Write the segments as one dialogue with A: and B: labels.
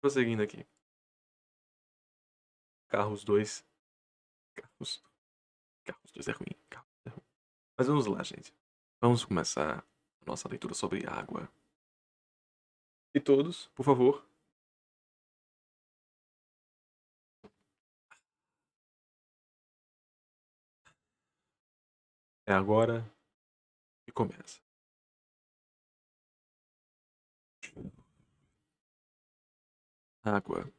A: Prosseguindo aqui. Carros 2. Carros. Carros 2 é ruim. Carros é ruim. Mas vamos lá, gente. Vamos começar a nossa leitura sobre água. E todos, por favor. É agora que começa. Água.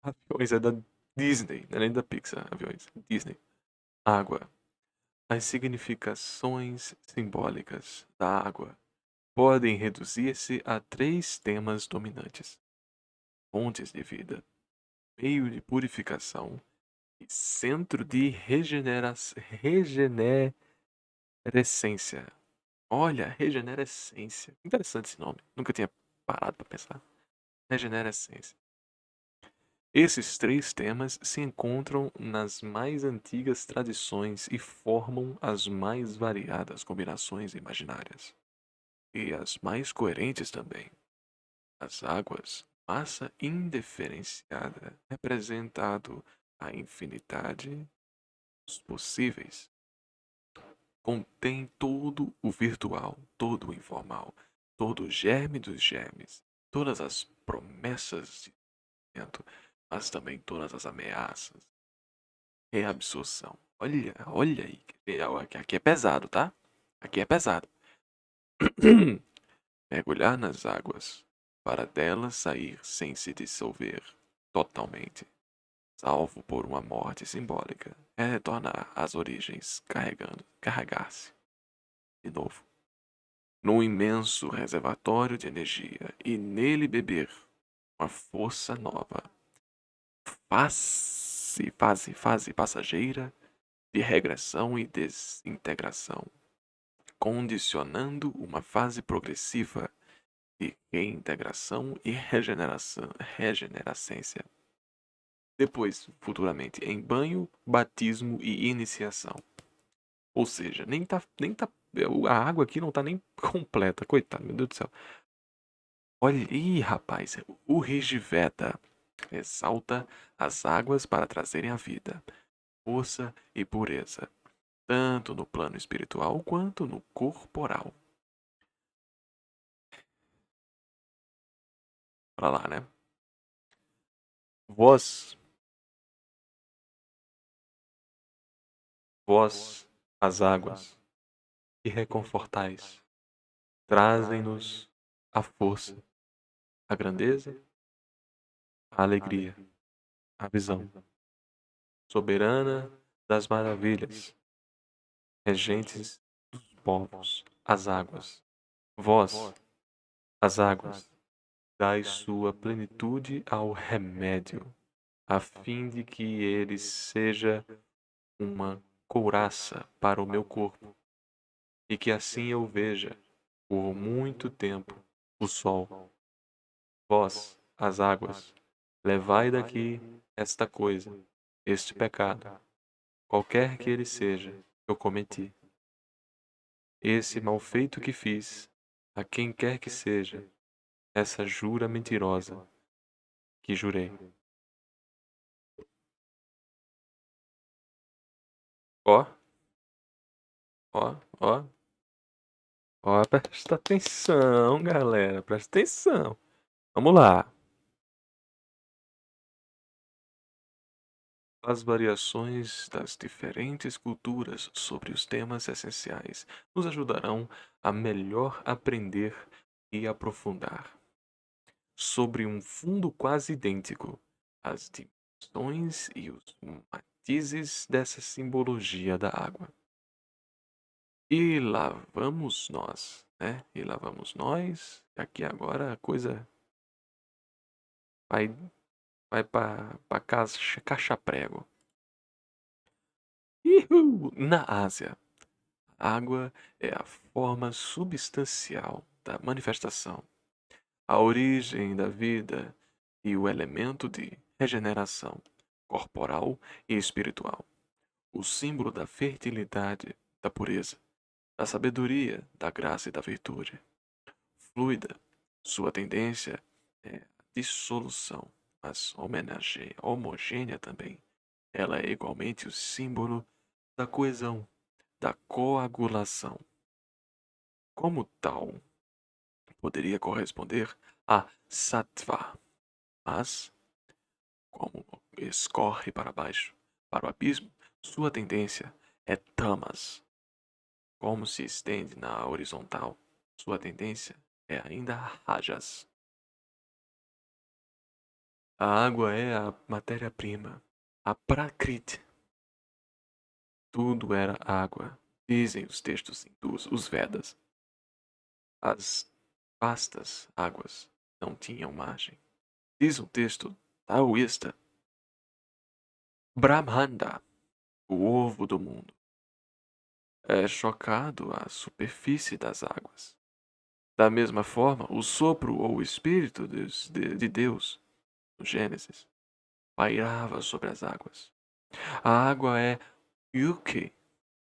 A: Aviões é da Disney, não é nem da Pixar. Aviões. Disney. Água. As significações simbólicas da água podem reduzir-se a 3 temas dominantes: fontes de vida, meio de purificação e centro de regenerescência. Olha, regenerescência. Interessante esse nome. Nunca tinha parado para pensar. Regenerescência. Esses 3 temas se encontram nas mais antigas tradições e formam as mais variadas combinações imaginárias. E as mais coerentes também. As águas, massa indiferenciada, representado a infinidade dos possíveis. Contém todo o virtual, todo o informal, todo o germe dos germes, todas as promessas de vento, mas também todas as ameaças. Reabsorção. Olha, olha aí. Aqui é pesado, tá? Aqui é pesado. Mergulhar nas águas, para delas sair sem se dissolver totalmente, salvo por uma morte simbólica, é retornar às origens, carregar-se de novo num imenso reservatório de energia e nele beber uma força nova, fase passageira de regressão e desintegração, condicionando uma fase progressiva de reintegração e regeneracência. Depois, futuramente, em banho, batismo e iniciação. Ou seja, nem tá. A água aqui não tá nem completa, coitado, meu Deus do céu. Olha, ih, rapaz, o Rigveda exalta as águas para trazerem a vida, força e pureza, tanto no plano espiritual quanto no corporal. Para lá, né? Vós, vós, as águas, que reconfortais, trazem-nos a força, a grandeza, a alegria, a visão, soberana das maravilhas, regentes dos povos, as águas. Vós, as águas, dai sua plenitude ao remédio, a fim de que ele seja uma couraça para o meu corpo, e que assim eu veja, por muito tempo, o sol. Vós, as águas, levai daqui esta coisa, este pecado, qualquer que ele seja, que eu cometi. Esse mal feito que fiz, a quem quer que seja, essa jura mentirosa que jurei. Ó, ó, ó, ó, presta atenção, galera, presta atenção. Vamos lá. As variações das diferentes culturas sobre os temas essenciais nos ajudarão a melhor aprender e aprofundar. Sobre um fundo quase idêntico, as dimensões e os matizes dessa simbologia da água. E lá vamos nós, né? E lá vamos nós. Aqui agora a coisa vai, vai para caixa prego. Ihu! Na Ásia, a água é a forma substancial da manifestação, a origem da vida e o elemento de regeneração corporal e espiritual, o símbolo da fertilidade, da pureza, da sabedoria, da graça e da virtude, fluida, Sua tendência é dissolução, mas homogênea também. Ela é igualmente o símbolo da coesão, da coagulação. Como tal, poderia corresponder a sattva, mas, como escorre para baixo, para o abismo, sua tendência é tamas. Como se estende na horizontal, sua tendência é ainda rajas. A água é a matéria-prima, a prakriti. Tudo era água, dizem os textos hindus, os Vedas. As vastas águas não tinham margem. Diz o texto taoísta, Brahmanda, o ovo do mundo, é chocado à superfície das águas. Da mesma forma, o sopro ou o espírito de Deus, no Gênesis, pairava sobre as águas. A água é yuki,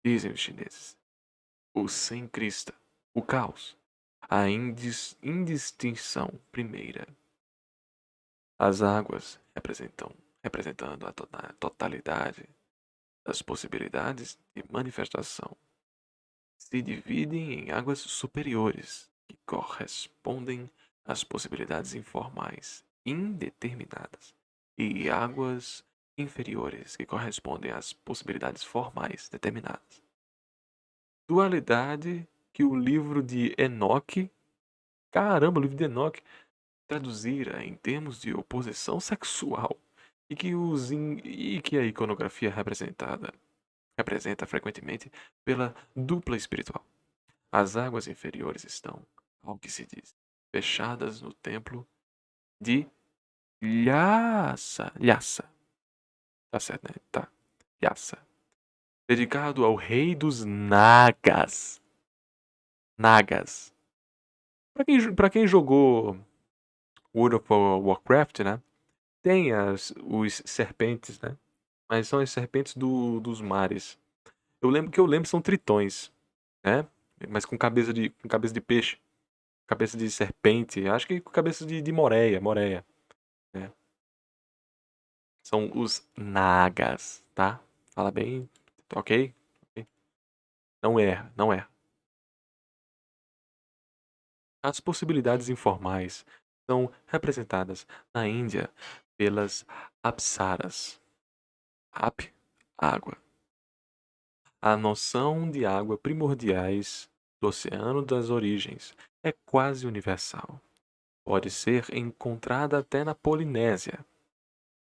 A: dizem os chineses, o sem crista, o caos, a indistinção primeira. As águas representando a totalidade das possibilidades de manifestação, se dividem em águas superiores, que correspondem às possibilidades informais indeterminadas, e águas inferiores, que correspondem às possibilidades formais determinadas. Dualidade que o livro de Enoque, caramba, o livro de Enoque, traduzira em termos de oposição sexual, e que a iconografia representa frequentemente pela dupla espiritual. As águas inferiores estão, ao que se diz, fechadas no templo de Lhasa. Lhasa. Tá certo, né? Tá. Lhasa. Dedicado ao rei dos Nagas. Nagas. Pra quem jogou World of Warcraft, né? Tem os serpentes, né? Mas são as serpentes dos mares. Eu lembro são tritões, né? Mas com cabeça de peixe, cabeça de serpente, acho que com cabeça de moreia, né? São os nagas, tá? Fala bem, ok? Ok. Não erra, não erra. As possibilidades informais são representadas na Índia pelas apsaras. Ap, água. A noção de água primordiais do Oceano das Origens é quase universal. Pode ser encontrada até na Polinésia.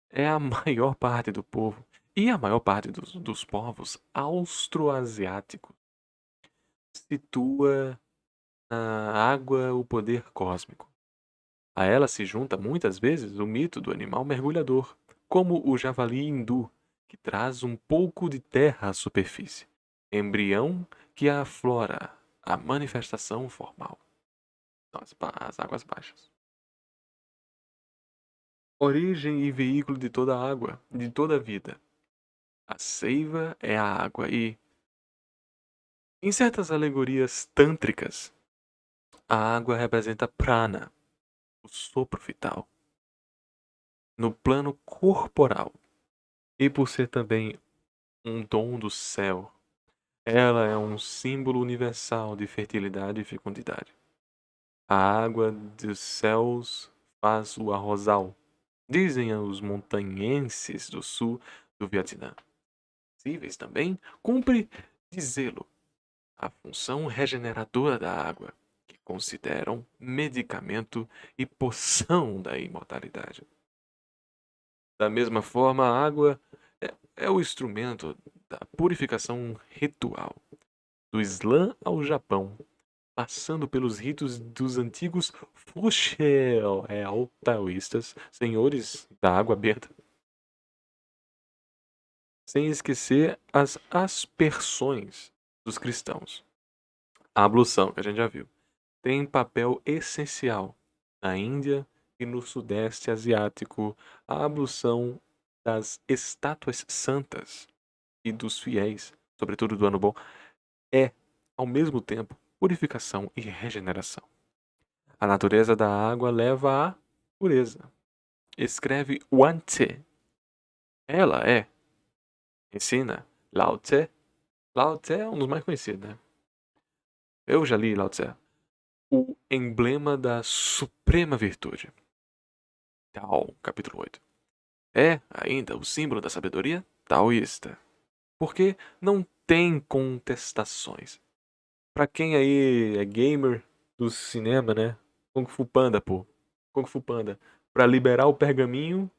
A: É a maior parte do povo e a maior parte dos povos austroasiáticos situa na água o poder cósmico. A ela se junta muitas vezes o mito do animal mergulhador, como o javali hindu, que traz um pouco de terra à superfície, embrião que aflora a manifestação formal. São as águas baixas. Origem e veículo de toda a água, de toda a vida. A seiva é a água e, em certas alegorias tântricas, a água representa prana, o sopro vital, no plano corporal. E por ser também um dom do céu, ela é um símbolo universal de fertilidade e fecundidade. A água dos céus faz o arrozal, dizem os montanhenses do sul do Vietnã. Possíveis também, cumpre dizê-lo, a função regeneradora da água, que consideram medicamento e poção da imortalidade. Da mesma forma, a água é o instrumento da purificação ritual, do Islã ao Japão, passando pelos ritos dos antigos taoístas, senhores da água benta, sem esquecer as aspersões dos cristãos. A ablução, que a gente já viu, tem papel essencial na Índia e no Sudeste Asiático. A ablução das estátuas santas e dos fiéis, sobretudo do Ano Bom, é, ao mesmo tempo, purificação e regeneração. A natureza da água leva à pureza. Escreve Wan Tse. Ela ensina Lao Tse. Lao Tse é um dos mais conhecidos, né? Eu já li Lao Tse. O emblema da suprema virtude. Tao, capítulo 8. É ainda o símbolo da sabedoria taoísta. Porque não tem contestações. Pra quem aí é gamer do cinema, né? Kung Fu Panda, pô. Kung Fu Panda. Pra liberar o pergaminho,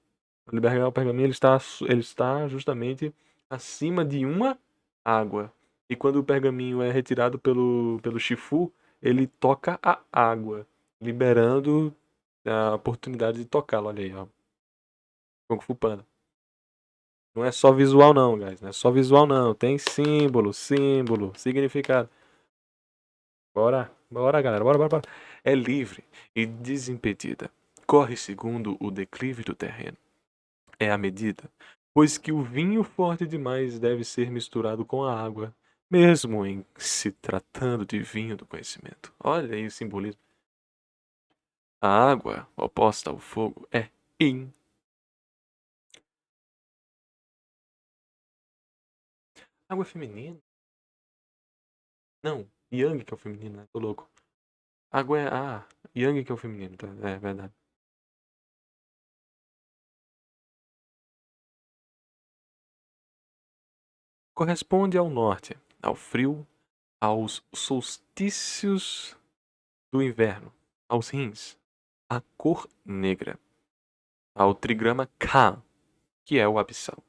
A: ele está justamente acima de uma água. E quando o pergaminho é retirado pelo Shifu, ele toca a água, liberando a oportunidade de tocá-lo. Olha aí, ó. Kung Fu Panda. Não é só visual não, guys. Não é só visual não. Tem símbolo, significado. Bora, bora, galera. Bora, bora, bora. É livre e desimpedida. Corre segundo o declive do terreno. É a medida, pois que o vinho forte demais deve ser misturado com a água, mesmo em se tratando de vinho do conhecimento. Olha aí o simbolismo. A água, oposta ao fogo, é yin. Água é feminina? Não, yang que é o feminino, né? Tô louco. Água é. Ah, yang que é o feminino, tá? É verdade. Corresponde ao norte, ao frio, aos solstícios do inverno, aos rins, à cor negra, ao trigrama Ka, que é o abissal.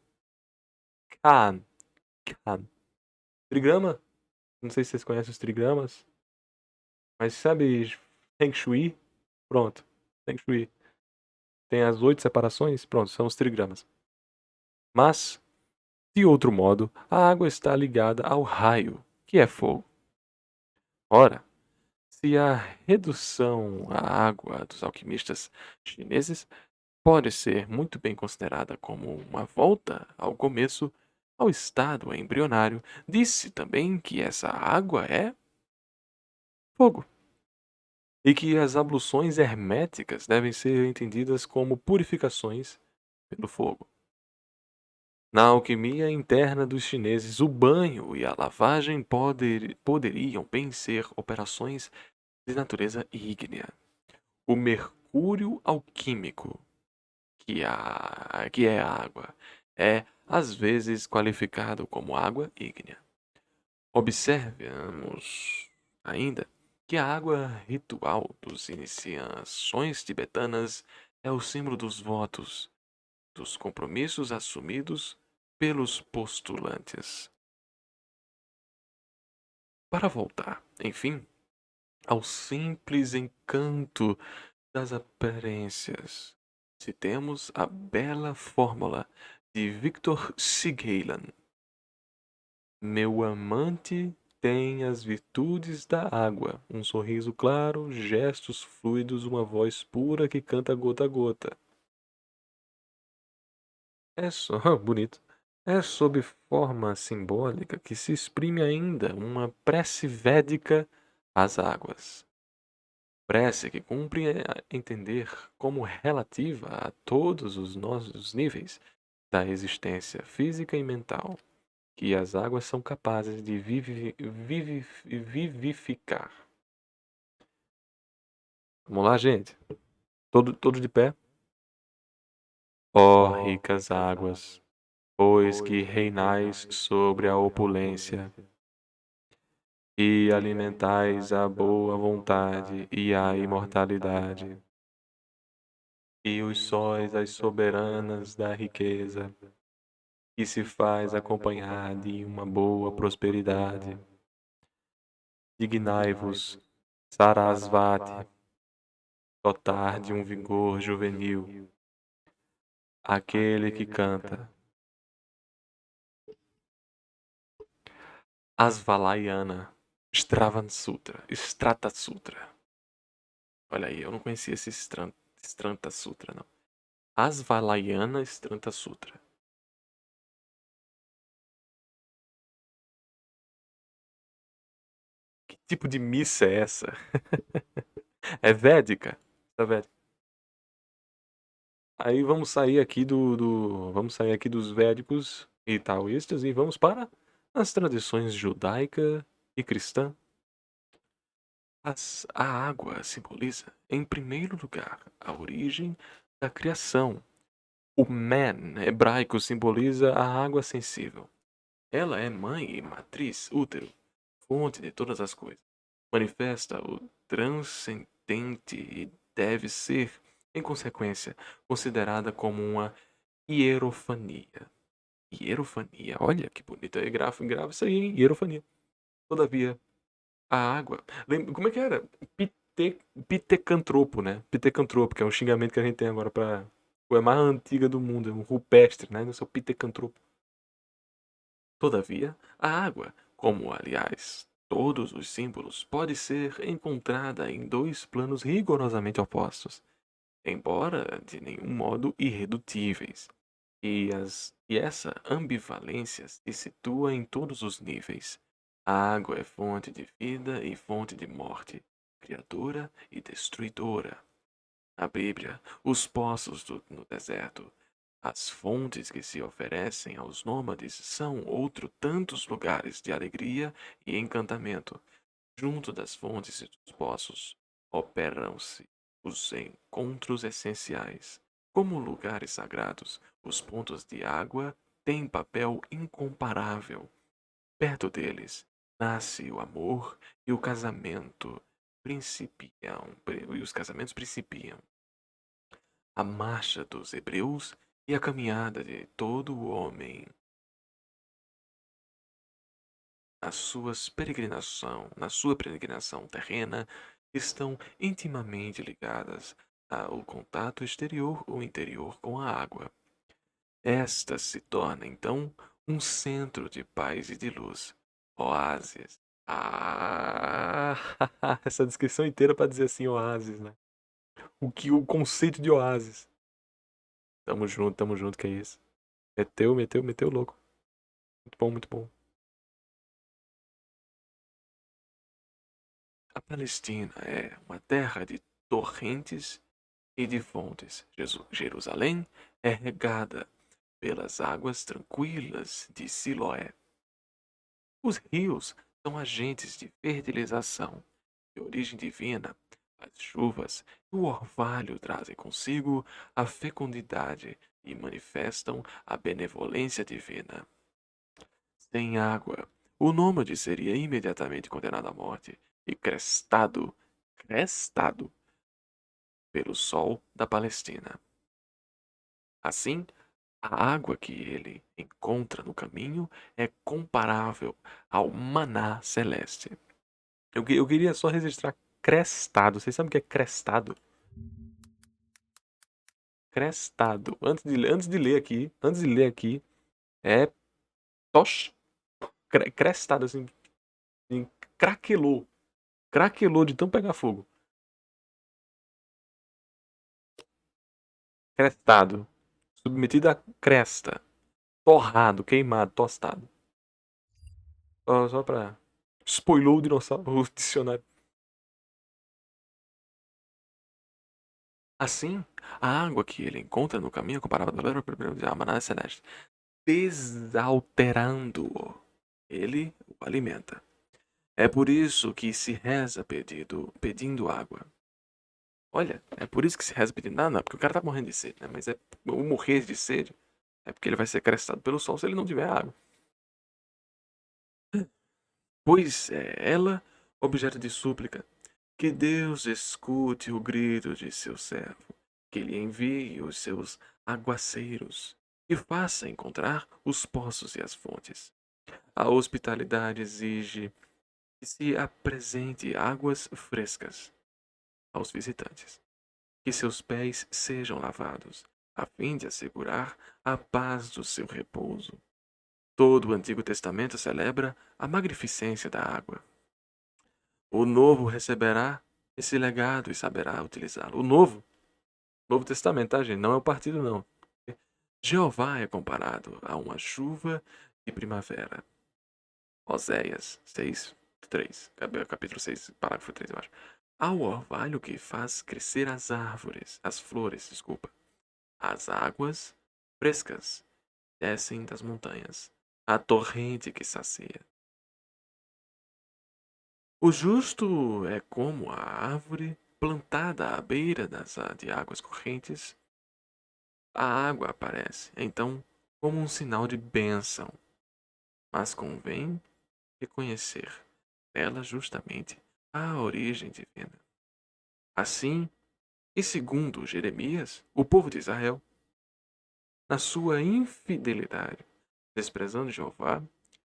A: Kan, Kan. Trigrama, não sei se vocês conhecem os trigramas, mas sabe Feng Shui? Pronto, Feng Shui. Tem as 8 separações, pronto, são os trigramas. Mas, de outro modo, a água está ligada ao raio, que é fogo. Ora, se a redução à água dos alquimistas chineses pode ser muito bem considerada como uma volta ao começo, ao estado embrionário, disse também que essa água é fogo, e que as abluções herméticas devem ser entendidas como purificações pelo fogo. Na alquimia interna dos chineses, o banho e a lavagem poderiam bem ser operações de natureza ígnea. O mercúrio alquímico, que é a água, é às vezes qualificado como água ígnea. Observemos ainda que a água ritual dos iniciações tibetanas é o símbolo dos votos, dos compromissos assumidos pelos postulantes. Para voltar, enfim, ao simples encanto das aparências, citemos a bela fórmula de Victor Sigeylan. Meu amante tem as virtudes da água, um sorriso claro, gestos fluidos, uma voz pura que canta gota a gota. É só bonito. É sob forma simbólica que se exprime ainda uma prece védica às águas. Prece que cumpre entender como relativa a todos os nossos níveis da existência física e mental, que as águas são capazes de vivificar. Vamos lá, gente. Todo de pé. Ó ricas águas, pois que reinais sobre a opulência e alimentais a boa vontade e a imortalidade, e os sóis as soberanas da riqueza, que se faz acompanhar de uma boa prosperidade. Dignai-vos, Sarasvati, dotar de um vigor juvenil, aquele que canta. Asvalayana, Strata Sutra. Olha aí, eu não conhecia esse Stranta Sutra, não. Asvalayana Stranta Sutra. Que tipo de missa é essa? É védica. Tá védica. Aí vamos sair aqui vamos sair aqui dos védicos e taoístas e vamos para as tradições judaica e cristã. A água simboliza, em primeiro lugar, a origem da criação. O man hebraico simboliza a água sensível. Ela é mãe e matriz, útero, fonte de todas as coisas. Manifesta o transcendente e deve ser, em consequência, considerada como uma hierofania. Hierofania, olha que bonito. Aí grava isso aí, hein? Hierofania. Todavia, a água. Como é que era? Pitecantropo, né? Pitecantropo, que é um xingamento que a gente tem agora pra. É a mais antiga do mundo, é um rupestre, né? No seu pitecantropo. Todavia, a água, como aliás todos os símbolos, pode ser encontrada em dois planos rigorosamente opostos, embora de nenhum modo irredutíveis. E essa ambivalência se situa em todos os níveis. A água é fonte de vida e fonte de morte, criadora e destruidora. Na Bíblia, os poços no deserto, as fontes que se oferecem aos nômades são outro tantos lugares de alegria e encantamento. Junto das fontes e dos poços operam-se os encontros essenciais. Como lugares sagrados, os pontos de água têm papel incomparável. Perto deles, nasce o amor e o casamento os casamentos principiam. A marcha dos hebreus e a caminhada de todo o homem na sua peregrinação terrena estão intimamente ligadas ao contato exterior ou interior com a água. Esta se torna então um centro de paz e de luz, oásis. Ah, essa descrição inteira para dizer assim, oásis, né? O conceito de oásis. Tamo junto, que é isso. Meteu louco. Muito bom, muito bom. A Palestina é uma terra de torrentes e de fontes. Jerusalém é regada pelas águas tranquilas de Siloé. Os rios são agentes de fertilização de origem divina. As chuvas e o orvalho trazem consigo a fecundidade e manifestam a benevolência divina. Sem água, o nômade seria imediatamente condenado à morte e crestado pelo sol da Palestina. Assim, a água que ele encontra no caminho é comparável ao maná celeste. Eu queria só registrar crestado. Vocês sabem o que é crestado? Crestado. Antes de ler aqui, é tosh, crestado assim, craquelou. Craquelou de tão pegar fogo. Crestado. Submetido à cresta. Torrado, queimado, tostado. Só pra. Spoilou o dinossauro, o dicionário. Assim, a água que ele encontra no caminho comparava a maná celeste, desalterando-o. Ele o alimenta. É por isso que se reza pedindo água. Olha, é por isso que se reza pedindo. Não, porque o cara tá morrendo de sede, né? Mas é o morrer de sede é porque ele vai ser crestado pelo sol se ele não tiver água. Pois é ela objeto de súplica. Que Deus escute o grito de seu servo, que lhe envie os seus aguaceiros e faça encontrar os poços e as fontes. A hospitalidade exige que se apresente águas frescas aos visitantes, que seus pés sejam lavados, a fim de assegurar a paz do seu repouso. Todo o Antigo Testamento celebra a magnificência da água. O novo receberá esse legado e saberá utilizá-lo. Novo Testamento, tá, gente? Não é o partido, não. Jeová é comparado a uma chuva de primavera. Oséias 6, 3. Capítulo 6, parágrafo 3, eu acho. ao orvalho que faz crescer as flores, desculpa. As águas frescas descem das montanhas, a torrente que sacia. O justo é como a árvore plantada à beira de águas correntes. A água aparece, então, como um sinal de bênção, mas convém reconhecer nela justamente a origem divina. Assim, e segundo Jeremias, o povo de Israel, na sua infidelidade, desprezando Jeová,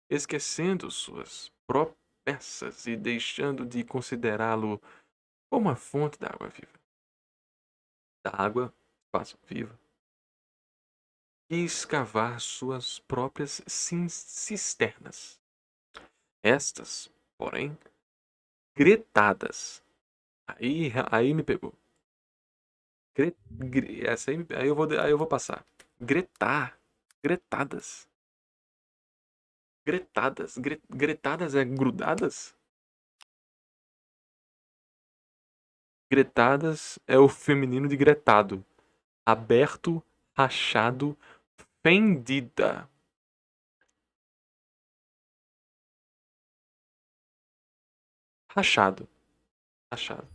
A: esquecendo suas promessas e deixando de considerá-lo como a fonte da água viva, da água, espaço viva, e escavar suas próprias cisternas. Estas, porém, gretadas. Aí me pegou. Essa aí eu vou passar. Gretar. Gretadas. Gretadas. Gretadas é grudadas? Gretadas é o feminino de gretado. Aberto, rachado, fendida. Rachado. Rachado.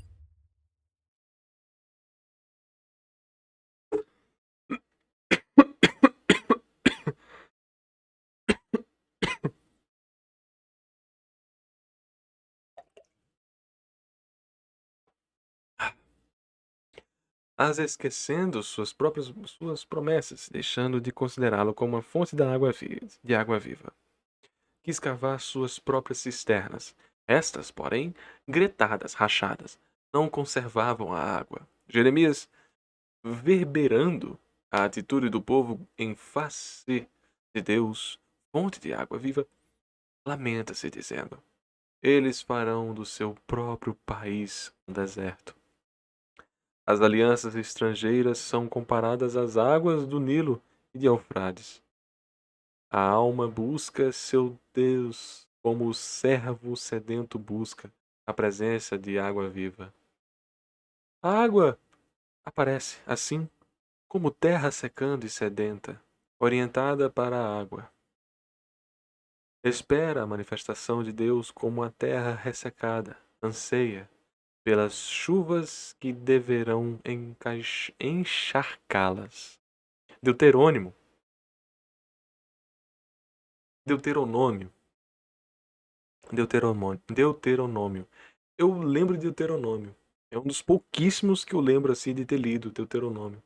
A: As esquecendo suas promessas, deixando de considerá-lo como a fonte de água viva. Quis cavar suas próprias cisternas. Estas, porém, gretadas, rachadas, não conservavam a água. Jeremias, verberando a atitude do povo em face de Deus, fonte de água viva, lamenta-se dizendo: eles farão do seu próprio país um deserto. As alianças estrangeiras são comparadas às águas do Nilo e de Eufrates. A alma busca seu Deus como o servo sedento busca a presença de água viva. A água aparece, assim, como terra secando e sedenta, orientada para a água. Espera a manifestação de Deus como a terra ressecada, anseia pelas chuvas que deverão encharcá-las. Deuterônimo. Deuteronômio. Deuteronômio. Eu lembro de Deuteronômio. É um dos pouquíssimos que eu lembro assim de ter lido Deuteronômio.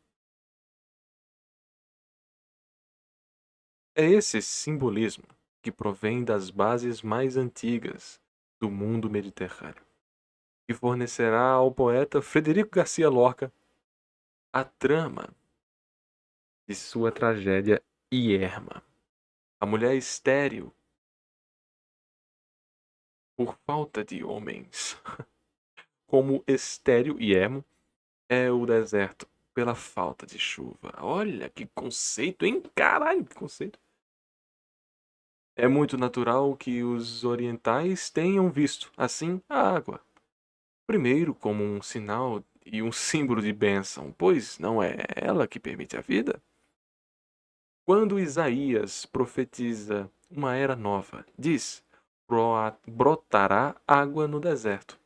A: É esse simbolismo que provém das bases mais antigas do mundo mediterrâneo, e fornecerá ao poeta Frederico Garcia Lorca a trama de sua tragédia Ierma. A mulher estéril por falta de homens, como estéril e ermo é o deserto pela falta de chuva. Olha que conceito, hein? Caralho, que conceito. É muito natural que os orientais tenham visto, assim, a água. Primeiro, como um sinal e um símbolo de bênção, pois não é ela que permite a vida. Quando Isaías profetiza uma era nova, diz: brotará água no deserto.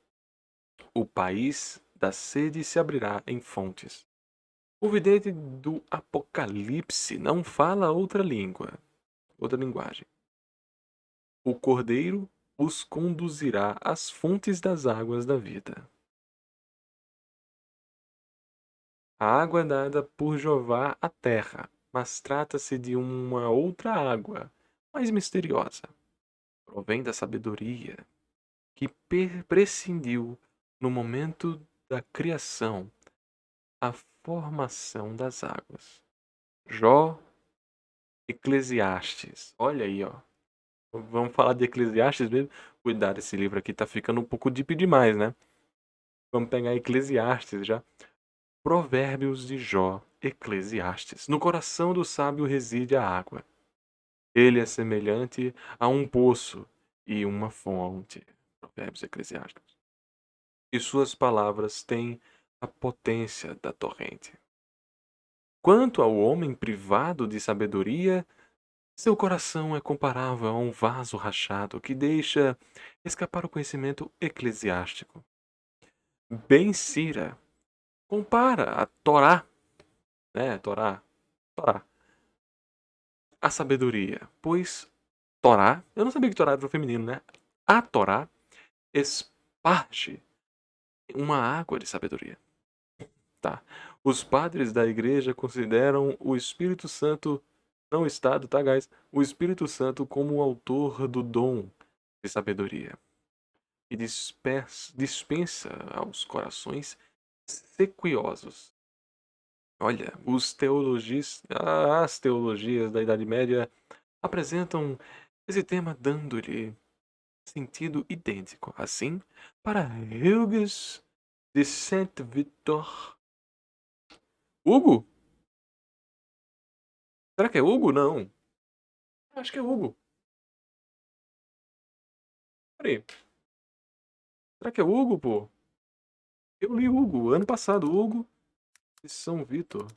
A: O país da sede se abrirá em fontes. O vidente do Apocalipse não fala outra língua, outra linguagem. O Cordeiro os conduzirá às fontes das águas da vida. A água é dada por Jeová à terra, mas trata-se de uma outra água, mais misteriosa. Provém da sabedoria, que prescindiu, no momento da criação, a formação das águas. Jó, Eclesiastes. Olha aí, ó. Vamos falar de Eclesiastes mesmo? Cuidado, esse livro aqui tá ficando um pouco deep demais, né? Vamos pegar Eclesiastes já. Provérbios de Jó, Eclesiastes. No coração do sábio reside a água. Ele é semelhante a um poço e uma fonte. Provérbios Eclesiastes. e suas palavras têm a potência da torrente. Quanto ao homem privado de sabedoria, seu coração é comparável a um vaso rachado que deixa escapar o conhecimento eclesiástico. Ben Sira compara a Torá, Torá, a sabedoria, pois Torá, eu não sabia que Torá era o feminino, né? A Torá esparge uma água de sabedoria. Tá. Os padres da igreja consideram o Espírito Santo, não o Estado, tá, guys? O Espírito Santo como o autor do dom de sabedoria e dispensa aos corações sequiosos. Olha, as teologias da Idade Média apresentam esse tema dando-lhe sentido idêntico. Assim, para Hugues de Saint-Victor. Hugo? Será que é Hugo? Não. Acho que é Hugo. Peraí. Será que é Hugo, pô? Eu li Hugo ano passado. Hugo de São Vitor.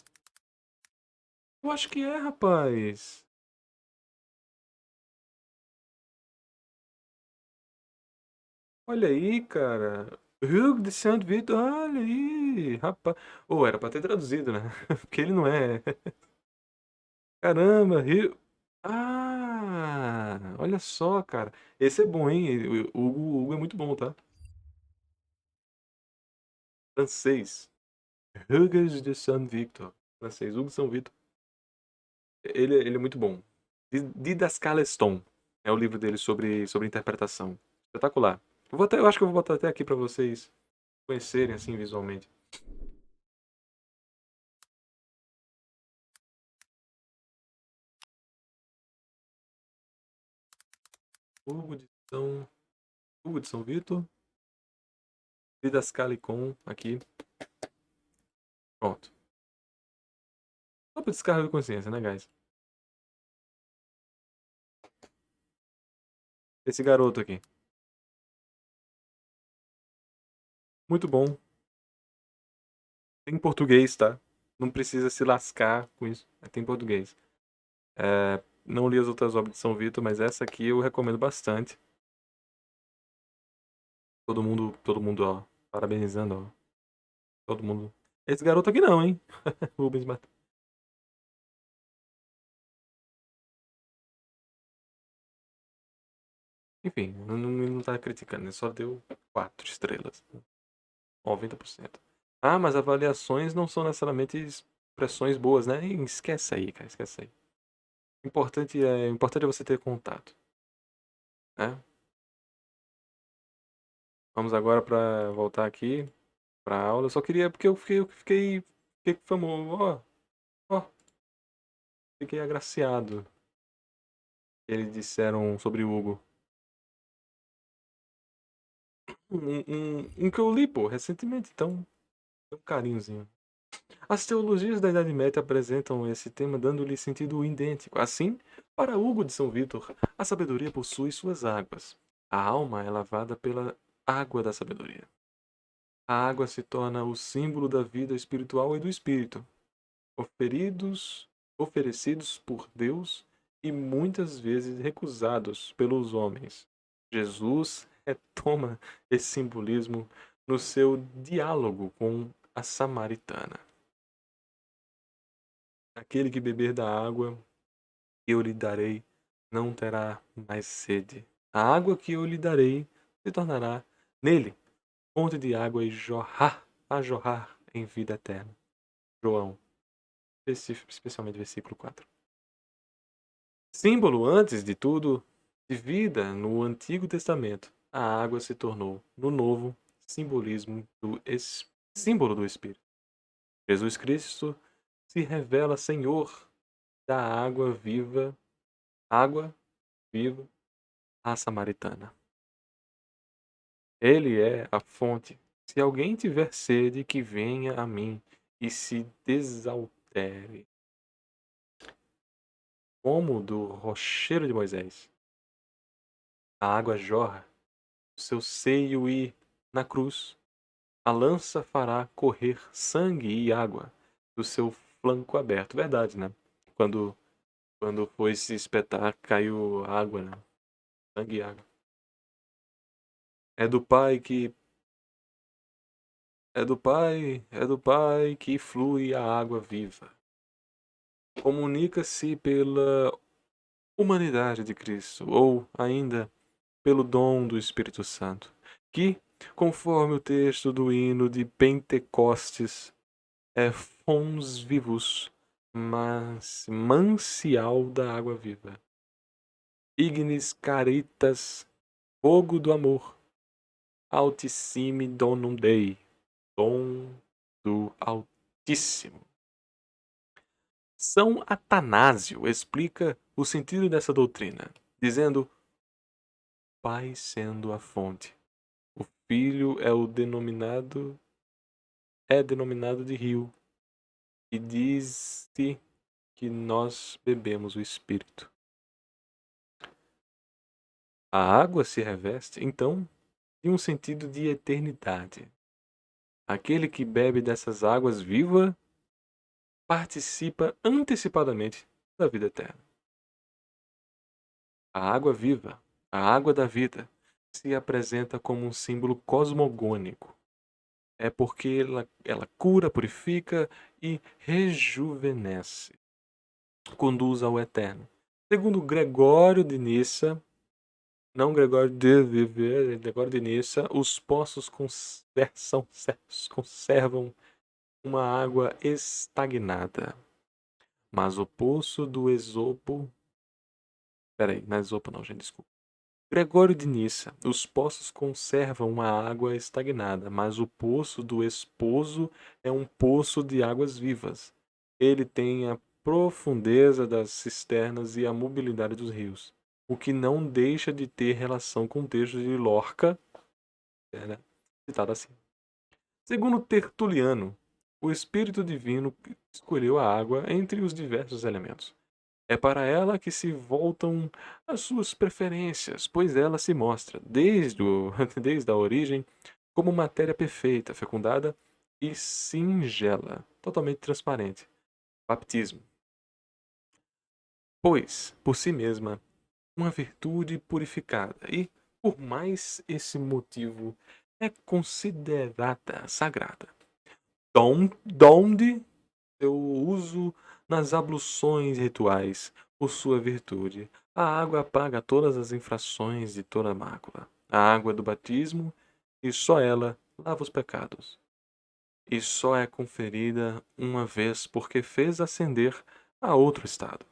A: Eu acho que é, rapaz. Olha aí, cara. Hugo de Saint Vitor, olha aí, rapaz. Ou era pra ter traduzido, né? Porque ele não é. Caramba, Rio. Ah, olha só, cara. Esse é bom, hein? O Hugo é muito bom, tá? Francês. Hugues de Saint-Victor. Francês, Hugo de São Victor. Ele é muito bom. Didascaleston é o livro dele sobre interpretação. Espetacular. Eu acho que eu vou botar até aqui pra vocês conhecerem, assim, visualmente. Hugo de São, Hugo de São Victor. Didascalicon, aqui. Pronto. Só pra descarga de consciência, né, guys? Esse garoto aqui. Muito bom. Tem português, tá? Não precisa se lascar com isso. Tem português. Não li as outras obras de São Vitor, mas essa aqui eu recomendo bastante. Todo mundo, ó, parabenizando, ó. Todo mundo. Esse garoto aqui não, hein? Rubens Mat... Enfim, não tá criticando, ele só deu 4 estrelas. 90%. Ah, mas avaliações não são necessariamente expressões boas, né? Esquece aí, cara, esquece aí. Importante é você ter contato, né? Vamos agora para voltar aqui para a aula. Eu só queria porque fiquei famoso, ó, fiquei agraciado. Eles disseram sobre o Hugo. Um que eu li, pô, recentemente, então, um carinhozinho. As teologias da Idade Média apresentam esse tema dando-lhe sentido idêntico. Assim, para Hugo de São Vítor, a sabedoria possui suas águas. A alma é lavada pela água da sabedoria. A água se torna o símbolo da vida espiritual e do espírito, oferecidos por Deus e muitas vezes recusados pelos homens. Jesus retoma esse simbolismo no seu diálogo com a samaritana. Aquele que beber da água que eu lhe darei não terá mais sede. A água que eu lhe darei se tornará nele fonte de água a jorrar em vida eterna. João, especialmente versículo 4. Símbolo, antes de tudo, de vida no Antigo Testamento, a água se tornou, no Novo, símbolo do Espírito. Jesus Cristo se revela Senhor da água viva à samaritana. Ele é a fonte. Se alguém tiver sede, que venha a mim e se desaltere. Como do rochedo de Moisés. A água jorra do seu seio e, na cruz, A lança fará correr sangue e água do seu flanco aberto. Verdade, né? Quando, quando foi se espetar, caiu água, né? Sangue e água. É do Pai que é do Pai que flui a água viva. Comunica-se pela humanidade de Cristo, ou ainda pelo dom do Espírito Santo, que, conforme o texto do hino de Pentecostes, é fons vivus, mas mancial da água viva. Ignis caritas, fogo do amor, altissimi donum Dei, dom do Altíssimo. São Atanásio explica o sentido dessa doutrina, dizendo: Pai sendo a fonte, o Filho é denominado de rio, e diz-se que nós bebemos o Espírito. A água se reveste, então, de um sentido de eternidade. Aquele que bebe dessas águas vivas participa antecipadamente da vida eterna. A água viva, a água da vida, se apresenta como um símbolo cosmogônico. É porque ela cura, purifica e rejuvenesce, conduz ao eterno. Segundo Gregório de Nissa, não Gregório de Viver, Gregório de Nissa, os poços conservam uma água estagnada. Mas o poço do Esopo. Peraí, não é Esopo não, gente, desculpa. Gregório de Nissa, os poços conservam uma água estagnada, mas o poço do esposo é um poço de águas vivas. Ele tem a profundeza das cisternas e a mobilidade dos rios, o que não deixa de ter relação com o texto de Lorca, né, citado assim. Segundo Tertuliano, o Espírito Divino escolheu a água entre os diversos elementos. É para ela que se voltam as suas preferências, pois ela se mostra, desde a origem, como matéria perfeita, fecundada e singela, totalmente transparente. Baptismo. Pois, por si mesma, uma virtude purificada e, por mais esse motivo, é considerada sagrada. Donde seu uso nas abluções rituais, por sua virtude. A água apaga todas as infrações de toda mácula. A água do batismo, e só ela lava os pecados. E só é conferida uma vez porque fez ascender a outro estado,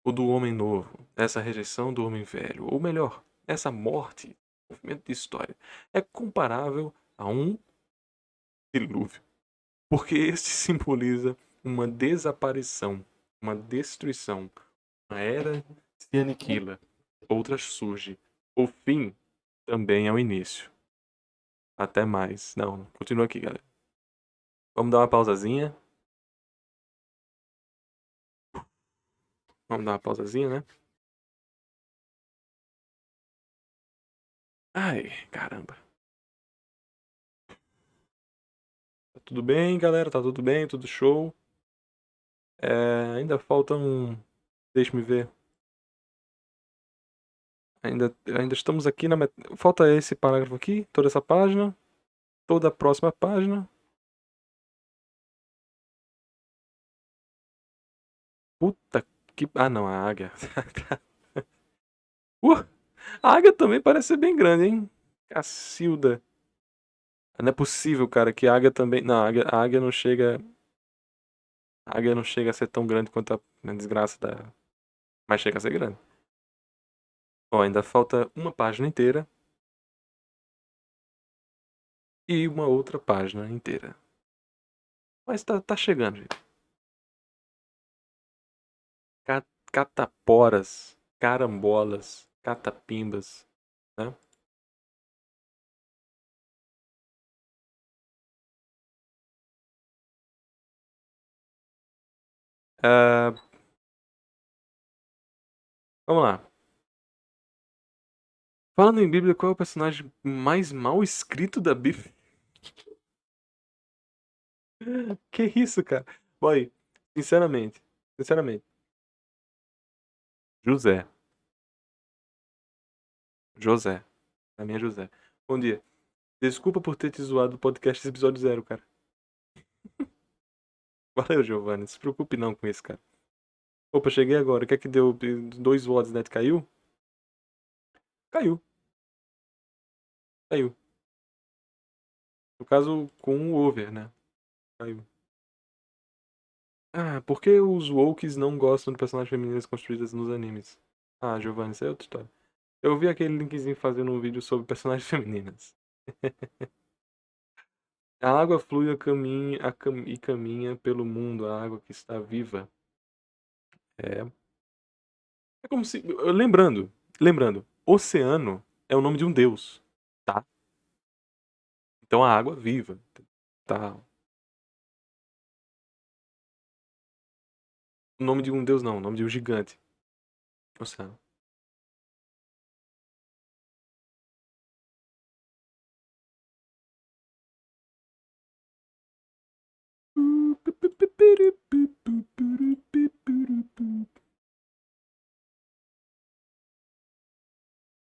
A: o do homem novo, essa rejeição do homem velho, ou melhor, essa morte, movimento de história, é comparável a um dilúvio, porque este simboliza uma desaparição, uma destruição. Uma era se aniquila, outra surge. O fim também é o início. Até mais. Não, continua aqui, galera. Vamos dar uma pausazinha. Vamos dar uma pausazinha, né? Ai, caramba. Tá tudo bem, galera? Tá tudo bem? Tudo show? Ainda falta um. Deixa-me ver. Ainda estamos aqui na. Falta esse parágrafo aqui, toda essa página, toda a próxima página. Puta que. Ah, não, a águia. Uh, a águia também parece ser bem grande, hein? Cacilda. Não é possível, cara, que a águia também. Não, a águia não chega. A águia não chega a ser tão grande quanto a desgraça da. Mas chega a ser grande. Ó, ainda falta uma página inteira e uma outra página inteira. Mas tá chegando, gente. Cataporas, carambolas, catapimbas, né? Ah, vamos lá. Falando em Bíblia, qual é o personagem mais mal escrito da Bíblia? Que isso, cara? Boy, sinceramente, sinceramente. José. José. Pra mim é José. Bom dia. Desculpa por ter te zoado do podcast episódio 0, cara. Valeu, Giovanni. Não se preocupe não com isso, cara. Opa, cheguei agora. O que é que deu? 2 watts, net caiu? Caiu. Caiu. No caso, com um over, né? Caiu. Ah, por que os wokes não gostam de personagens femininas construídas nos animes? Ah, Giovanni, isso é outra história. Eu vi aquele linkzinho fazendo um vídeo sobre personagens femininas. A água flui e caminha pelo mundo, a água que está viva. É, é como se. Lembrando, oceano é o nome de um deus, tá? Então a água viva, tá? O nome de um deus não, o nome de um gigante. Oceano.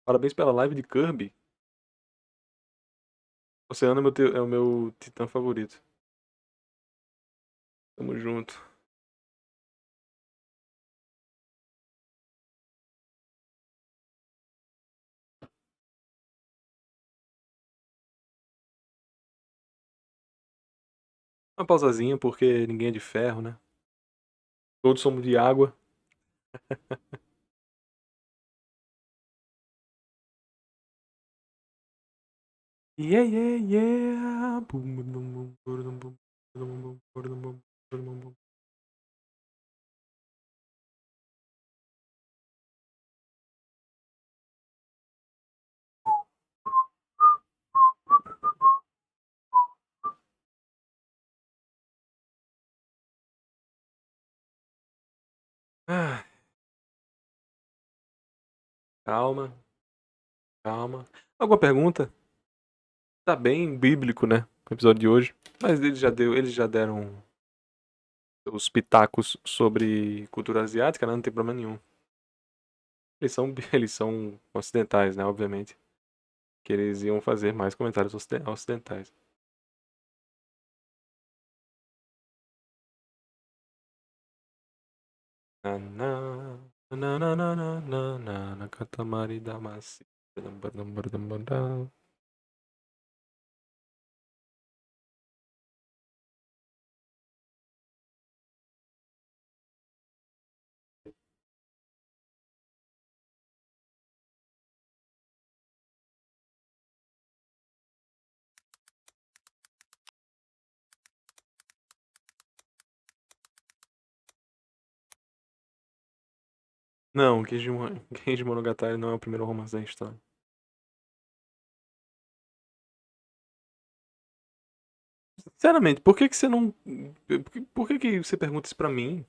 A: Parabéns pela live de Kirby. Oceano é o meu titã favorito. Tamo junto. Uma pausazinha, porque ninguém é de ferro, né? Todos somos de água. Yeah, yeah, yeah. Bum, bum, bum, bum, bum, bum, bum, bum, bum, bum, bum. Ah, calma, calma. Alguma pergunta? Tá bem bíblico, né? O episódio de hoje. Mas eles já deram os pitacos sobre cultura asiática, né? Não tem problema nenhum. Eles são ocidentais, né? Obviamente. Que eles iam fazer mais comentários ocidentais. Na, na, na, na, na, na, na, na, na, katamari damacy. Badam, badam, badam, badam. Não, Kenji Monogatari não é o primeiro romance da história. Sinceramente, por que que você não. Por que que você pergunta isso pra mim?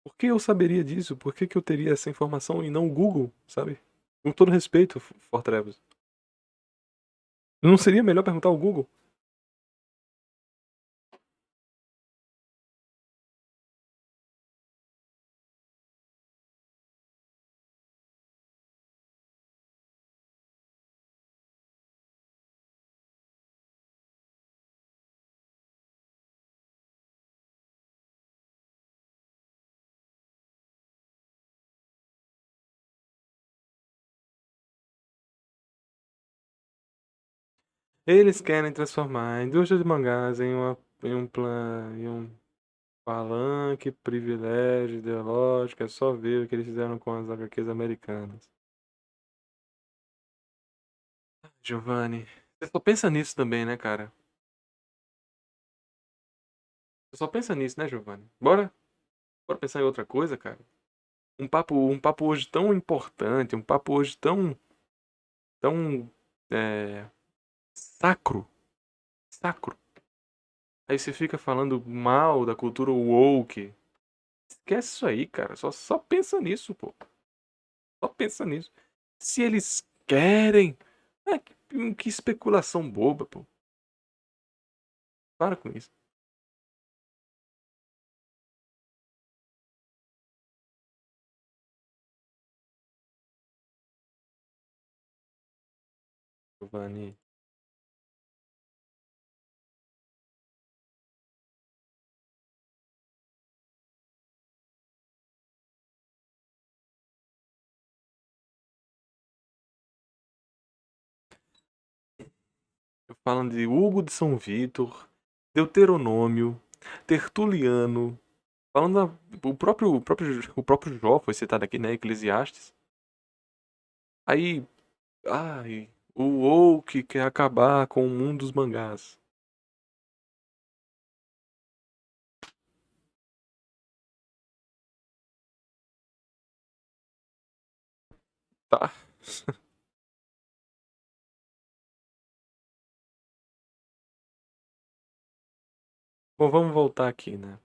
A: Por que eu saberia disso? Por que que eu teria essa informação e não o Google, sabe? Com todo respeito, Fortrevas. Não seria melhor perguntar ao Google? Eles querem transformar a indústria de mangás em um palanque, privilégio ideológico. É só ver o que eles fizeram com as HQs americanas. Giovanni, você só pensa nisso também, né, cara? Você só pensa nisso, né, Giovanni? Bora pensar em outra coisa, cara. Um papo hoje tão importante, um papo hoje tão é, sacro, sacro. Aí você fica falando mal da cultura woke. Esquece isso aí, cara. Só pensa nisso, pô. Só pensa nisso. Se eles querem. Que especulação boba, pô. Para com isso. Giovanni. Falando de Hugo de São Vítor, Deuteronômio, Tertuliano. Falando o próprio Jó foi citado aqui, né? Eclesiastes. Aí, ai, o Woke quer acabar com o mundo dos mangás. Tá. Bom, vamos voltar aqui, né?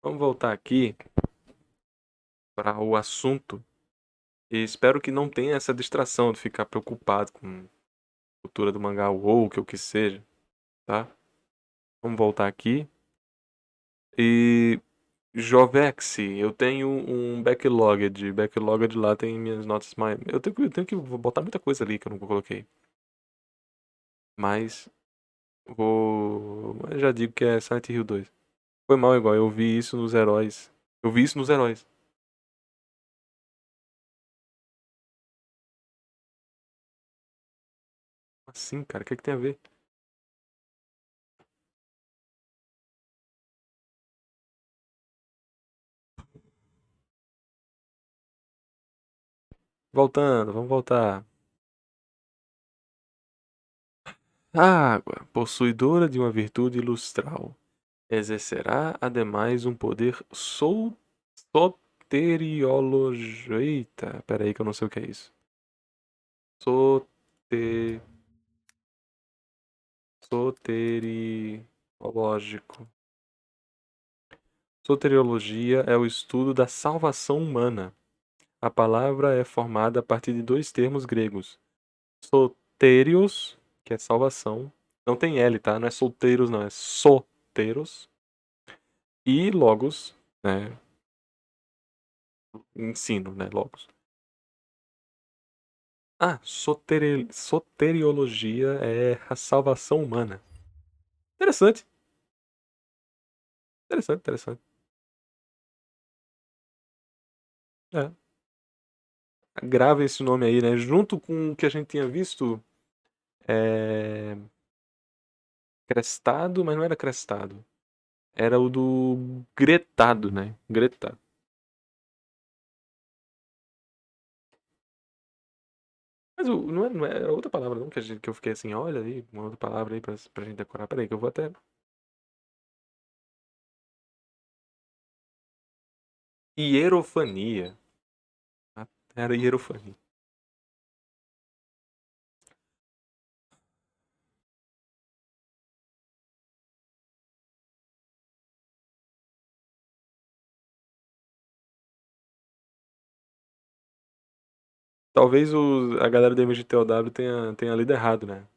A: Vamos voltar aqui para o assunto. E espero que não tenha essa distração de ficar preocupado com a cultura do mangá woke ou o que seja, tá? Vamos voltar aqui. E Jovex, eu tenho um backlog de lá tem minhas notas mais. Eu tenho que botar muita coisa ali que eu não coloquei. Mas mas já digo que é Silent Hill 2. Foi mal igual, eu vi isso nos heróis. Eu vi isso nos heróis. Assim, cara, o que é que tem a ver? Voltando, vamos voltar. A água, possuidora de uma virtude lustral, exercerá ademais um poder soteriológico. Eita, peraí que eu não sei o que é isso. Sote, soteriológico. Soteriologia é o estudo da salvação humana. A palavra é formada a partir de dois termos gregos. Soterios, que é salvação. Não tem L, tá? Não é solteiros, não. É soteros. E logos, né? Ensino, né? Logos. Ah, soteriologia é a salvação humana. Interessante. Interessante, interessante. É. Grave esse nome aí, né? Junto com o que a gente tinha visto. É... Crestado, mas não era crestado. Era o do gretado, né? Gretado. Mas não é outra palavra, não, que eu fiquei assim, olha aí, uma outra palavra aí pra gente decorar. Peraí, que eu vou até. Hierofania. Ah, era hierofania. Talvez a galera do MGTOW tenha lido errado, né?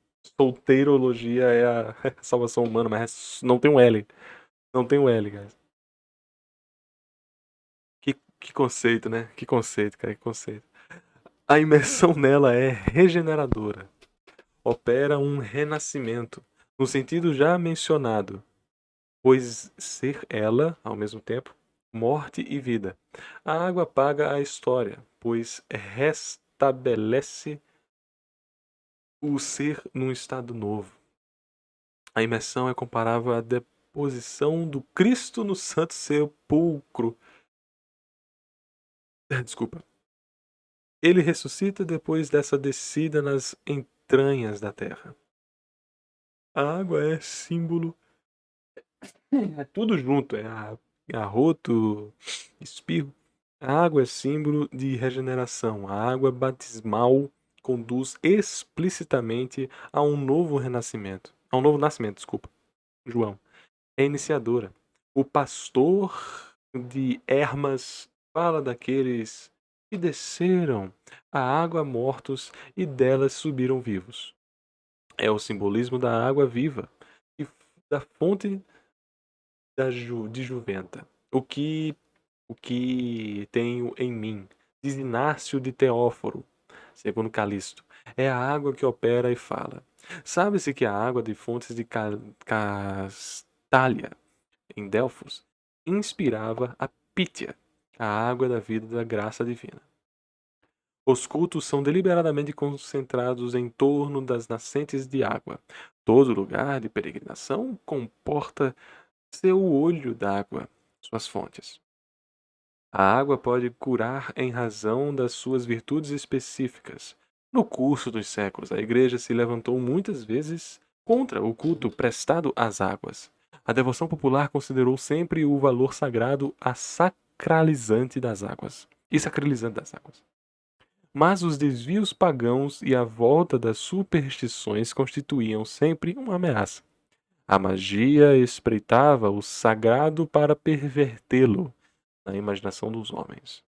A: Solteirologia é a salvação humana, mas não tem um L. Não tem um L, guys. Que conceito, né? Que conceito, cara, que conceito. A imersão nela é regeneradora. Opera um renascimento, no sentido já mencionado, pois ser ela, ao mesmo tempo, morte e vida. A água apaga a história, pois restabelece o ser num estado novo. A imersão é comparável à deposição do Cristo no Santo Sepulcro. Desculpa. Ele ressuscita depois dessa descida nas entranhas da terra. A água é símbolo. É tudo junto, é arroto, espirro. A água é símbolo de regeneração. A água batismal conduz explicitamente a um novo renascimento. A um novo nascimento, desculpa. João. É iniciadora. O pastor de Hermas fala daqueles que desceram a água mortos e delas subiram vivos. É o simbolismo da água viva, que da fonte de Juventa. O que tenho em mim, diz Inácio de Teóforo, segundo Calixto, é a água que opera e fala. Sabe-se que a água de fontes de Castália, em Delfos, inspirava a Pítia, a água da vida da graça divina. Os cultos são deliberadamente concentrados em torno das nascentes de água. Todo lugar de peregrinação comporta seu olho d'água, suas fontes. A água pode curar em razão das suas virtudes específicas. No curso dos séculos, a Igreja se levantou muitas vezes contra o culto prestado às águas. A devoção popular considerou sempre o valor sagrado a sacralizante das águas. E sacralizante das águas. Mas os desvios pagãos e a volta das superstições constituíam sempre uma ameaça. A magia espreitava o sagrado para pervertê-lo na imaginação dos homens.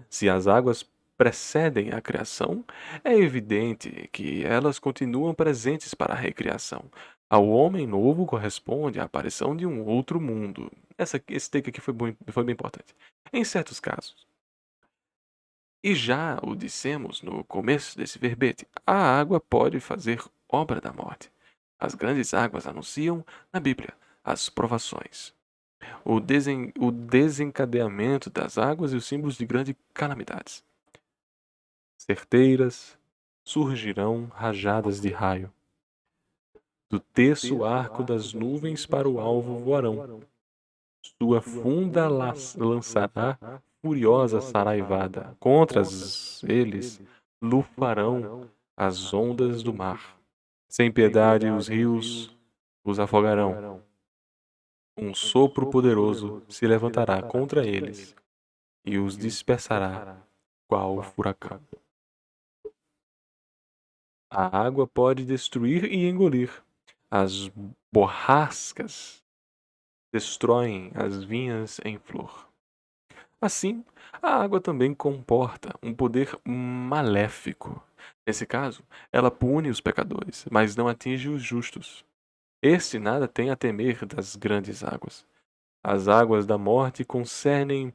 A: Se as águas precedem a criação, é evidente que elas continuam presentes para a recriação. Ao homem novo corresponde a aparição de um outro mundo. Esse take aqui foi bem importante. Em certos casos. E já o dissemos no começo desse verbete, a água pode fazer obra da morte. As grandes águas anunciam, na Bíblia, as provações, o desencadeamento das águas e os símbolos de grandes calamidades. Certeiras, surgirão rajadas de raio. Do terço arco das nuvens para o alvo voarão. Sua funda lançará furiosa saraivada. Contra eles lufarão as ondas do mar. Sem piedade os rios os afogarão. Um sopro poderoso se levantará contra eles e os dispersará qual furacão. A água pode destruir e engolir. As borrascas destroem as vinhas em flor. Assim, a água também comporta um poder maléfico. Nesse caso, ela pune os pecadores, mas não atinge os justos. Este nada tem a temer das grandes águas. As águas da morte concernem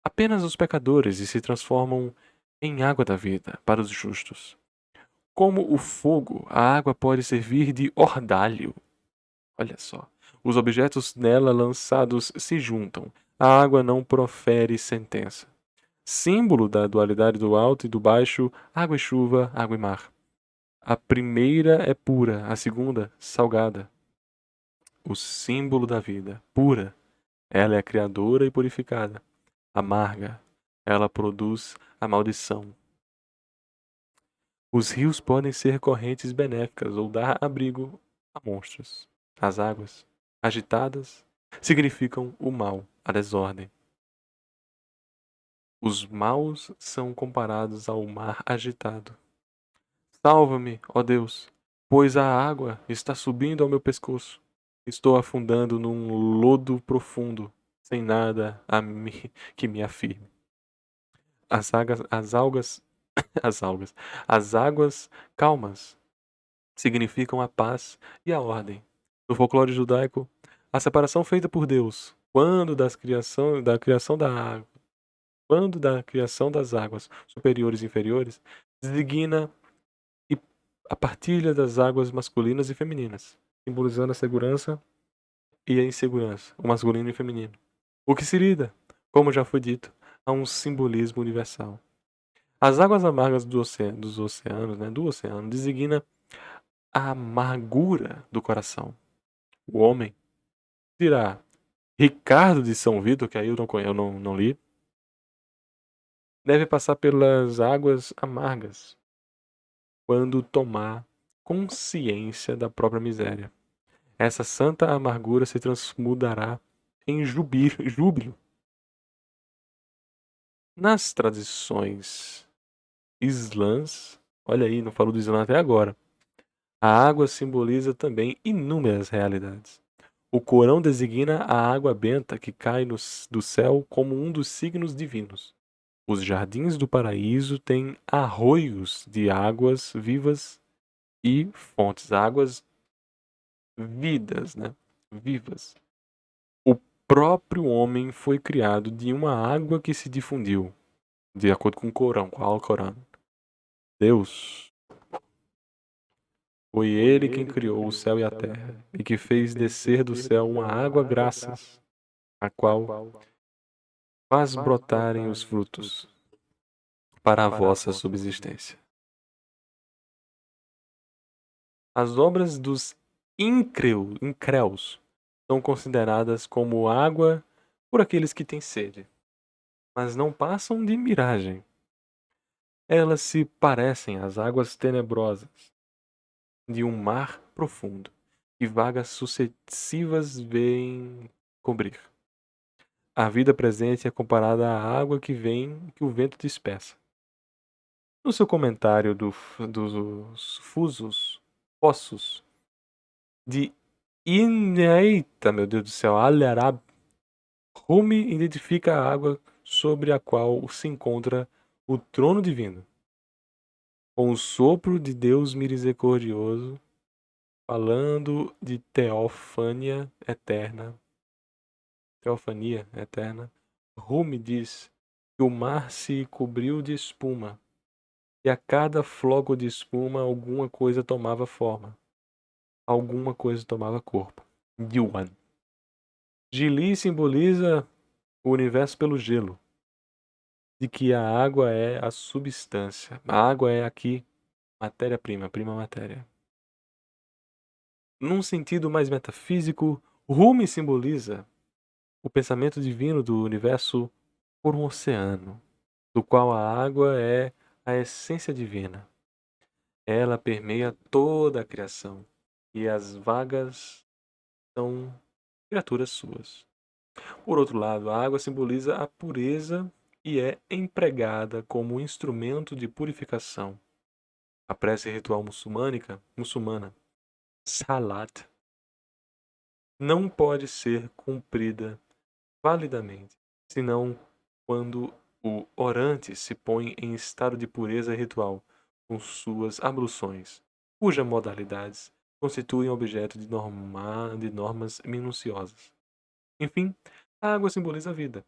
A: apenas os pecadores e se transformam em água da vida para os justos. Como o fogo, a água pode servir de ordalho. Olha só. Os objetos nela lançados se juntam. A água não profere sentença. Símbolo da dualidade do alto e do baixo, água e chuva, água e mar. A primeira é pura, a segunda, salgada. O símbolo da vida, pura. Ela é criadora e purificada. Amarga. Ela produz a maldição. Os rios podem ser correntes benéficas ou dar abrigo a monstros. As águas, agitadas, significam o mal, a desordem. Os maus são comparados ao mar agitado. Salva-me, ó Deus, pois a água está subindo ao meu pescoço. Estou afundando num lodo profundo, sem nada que me afirme. As águas calmas significam a paz e a ordem. No folclore judaico, a separação feita por Deus, quando da criação das águas superiores e inferiores, designa a partilha das águas masculinas e femininas, simbolizando a segurança e a insegurança, o masculino e o feminino. O que se lida, como já foi dito, a um simbolismo universal. As águas amargas do oceano, designa a amargura do coração. O homem dirá, Ricardo de São Vito, que aí eu não li, deve passar pelas águas amargas quando tomar consciência da própria miséria. Essa santa amargura se transmudará em júbilo. Nas tradições islãs, olha aí, não falo do Islã até agora, a água simboliza também inúmeras realidades. O Corão designa a água benta que cai do céu como um dos signos divinos. Os jardins do paraíso têm arroios de águas vivas e fontes, águas vidas, né? Vivas. O próprio homem foi criado de uma água que se difundiu, de acordo com o Corão, com o Alcorão. Deus, foi ele quem criou o céu e a terra, e que fez descer do céu uma água graças, a qual faz brotarem os frutos para a vossa subsistência. As obras dos incréus são consideradas como água por aqueles que têm sede, mas não passam de miragem. Elas se parecem às águas tenebrosas de um mar profundo, que vagas sucessivas veem cobrir. A vida presente é comparada à água que o vento dispersa. No seu comentário dos Fossos de Eita, meu Deus do céu, Al-Arab, Rumi identifica a água sobre a qual se encontra o trono divino, com o sopro de Deus misericordioso, falando de teofania eterna. Rumi diz que o mar se cobriu de espuma, e a cada floco de espuma alguma coisa tomava forma, alguma coisa tomava corpo. Yuan. Gili simboliza o universo pelo gelo, de que a água é a substância. A água é aqui matéria-prima, prima matéria. Num sentido mais metafísico, Rumi simboliza o pensamento divino do universo por um oceano, do qual a água é a essência divina. Ela permeia toda a criação, e as vagas são criaturas suas. Por outro lado, a água simboliza a pureza e é empregada como instrumento de purificação. A prece ritual muçulmana, Salat, não pode ser cumprida validamente, senão quando o orante se põe em estado de pureza ritual, com suas abluções, cujas modalidades constituem objeto de normas minuciosas. Enfim, a água simboliza a vida.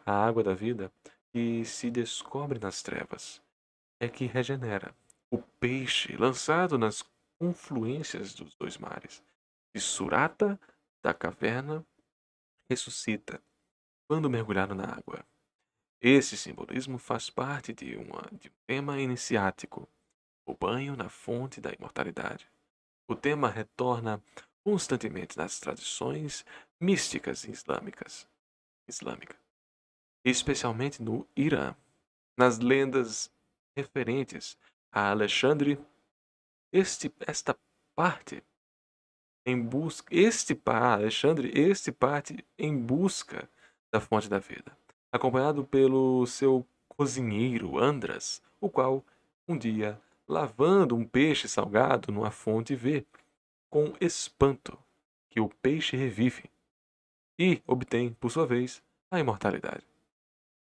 A: A água da vida que se descobre nas trevas é que regenera. O peixe lançado nas confluências dos dois mares, de Surata da caverna, ressuscita quando mergulhado na água. Esse simbolismo faz parte de um tema iniciático, o banho na fonte da imortalidade. O tema retorna constantemente nas tradições místicas islâmicas, especialmente no Irã, nas lendas referentes a Alexandre. Esta parte Alexandre parte em busca da fonte da vida, acompanhado pelo seu cozinheiro Andras, o qual, um dia, lavando um peixe salgado numa fonte, vê, com espanto, que o peixe revive e obtém, por sua vez, a imortalidade.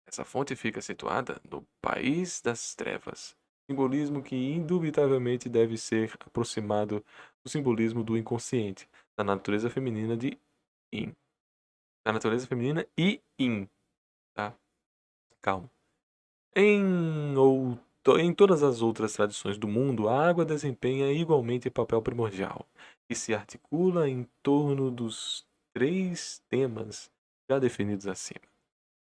A: Essa fonte fica situada no País das Trevas, simbolismo que indubitavelmente deve ser aproximado do simbolismo do inconsciente, da natureza feminina de Yin. Da natureza feminina e Yin, tá? Calma. Em todas as outras tradições do mundo, a água desempenha igualmente papel primordial, e se articula em torno dos três temas já definidos acima,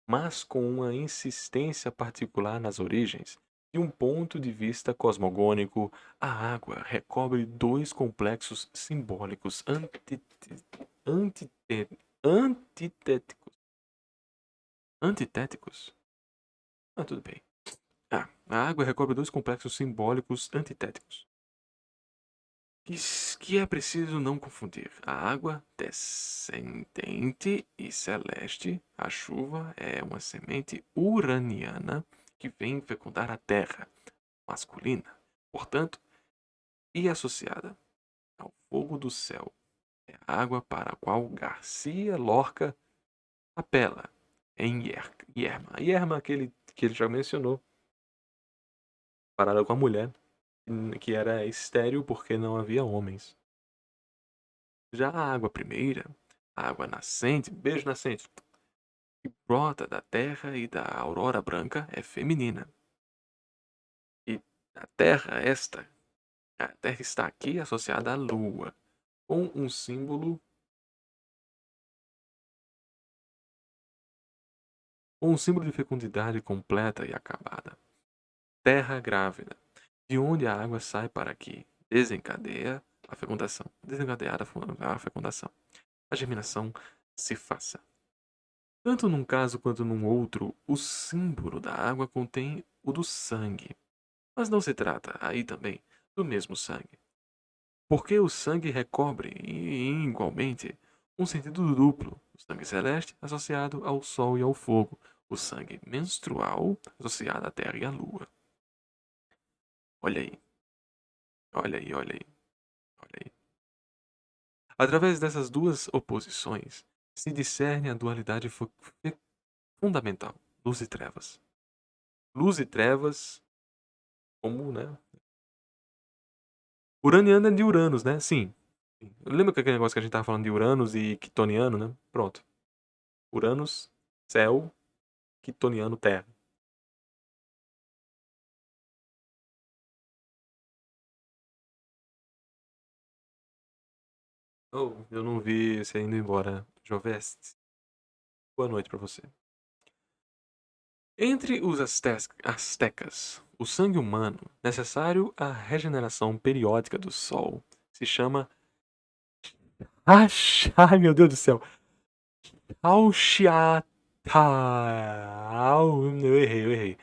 A: mas com uma insistência particular nas origens. De um ponto de vista cosmogônico, a água recobre dois complexos simbólicos antitéticos. Antitéticos? Ah, tudo bem. A água recobre dois complexos simbólicos antitéticos, que é preciso não confundir. A água descendente e celeste, a chuva, é uma semente uraniana que vem fecundar a terra, masculina, portanto, e associada ao fogo do céu. É a água para a qual Garcia Lorca apela em Yerma. Yerma, aquele que ele já mencionou, parada com a mulher, que era estéril porque não havia homens. Já a água primeira, a água nascente, beijo nascente, que brota da terra e da aurora branca, é feminina. E a terra está aqui associada à lua, com um símbolo de fecundidade completa e acabada. Terra grávida, de onde a água sai para que desencadeia a fecundação. Desencadeada a fecundação. A germinação se faça. Tanto num caso quanto num outro, o símbolo da água contém o do sangue. Mas não se trata, aí também, do mesmo sangue. Porque o sangue recobre, igualmente, um sentido duplo. O sangue celeste associado ao sol e ao fogo. O sangue menstrual associado à terra e à lua. Olha aí, olha aí, olha aí, olha aí. Através dessas duas oposições, se discerne a dualidade fundamental, luz e trevas. Luz e trevas, como, né? Uraniano é de Uranus, né? Sim. Lembra que aquele negócio que a gente tava falando de Uranus e Quitoniano, né? Pronto. Uranus, céu, Quitoniano, terra. Oh, eu não vi você indo embora, Joveste. Boa noite pra você. Entre os astecas, o sangue humano, necessário à regeneração periódica do Sol, se chama. Ai, meu Deus do céu! Auxiatal. Eu errei.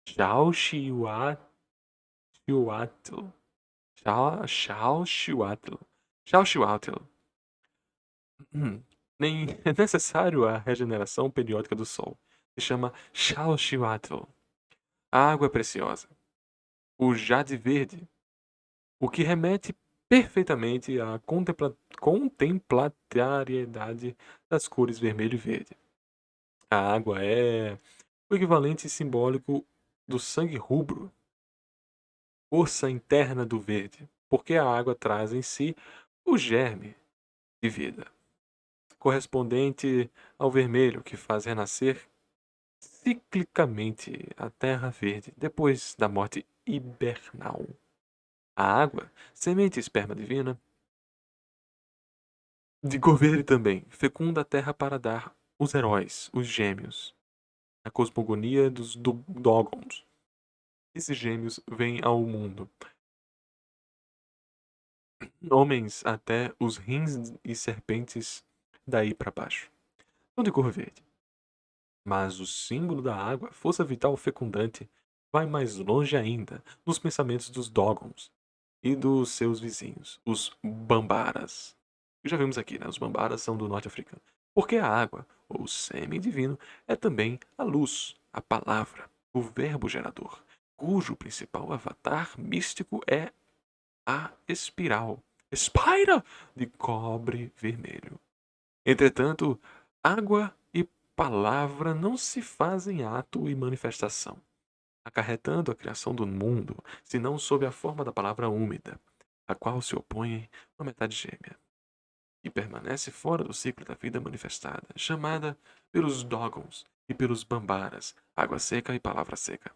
A: Xiaoxiuatl. Xiaoxiuatl. Xiaoxiuatl. Nem é necessário a regeneração periódica do Sol. Se chama Xiaoxiuatl. A água é preciosa. O jade verde, o que remete perfeitamente à complementariedade das cores vermelho e verde. A água é o equivalente simbólico do sangue rubro, força interna do verde, porque a água traz em si o germe de vida, correspondente ao vermelho que faz renascer ciclicamente a terra verde depois da morte hibernal. A água, semente e esperma divina, de cor verde também, fecunda a terra para dar os heróis, os gêmeos, a cosmogonia dos Dogons. Esses gêmeos vêm ao mundo. Homens até os rins e serpentes daí para baixo. São de cor verde. Mas o símbolo da água, força vital fecundante, vai mais longe ainda nos pensamentos dos Dogons e dos seus vizinhos, os Bambaras. Já vimos aqui, né? Os Bambaras são do norte africano. Porque a água, ou sêmen divino, é também a luz, a palavra, o verbo gerador, cujo principal avatar místico é a espiral, espira de cobre vermelho. Entretanto, água e palavra não se fazem ato e manifestação, acarretando a criação do mundo, senão sob a forma da palavra úmida, a qual se opõe uma metade gêmea, e permanece fora do ciclo da vida manifestada, chamada pelos Dogons e pelos Bambaras, água seca e palavra seca.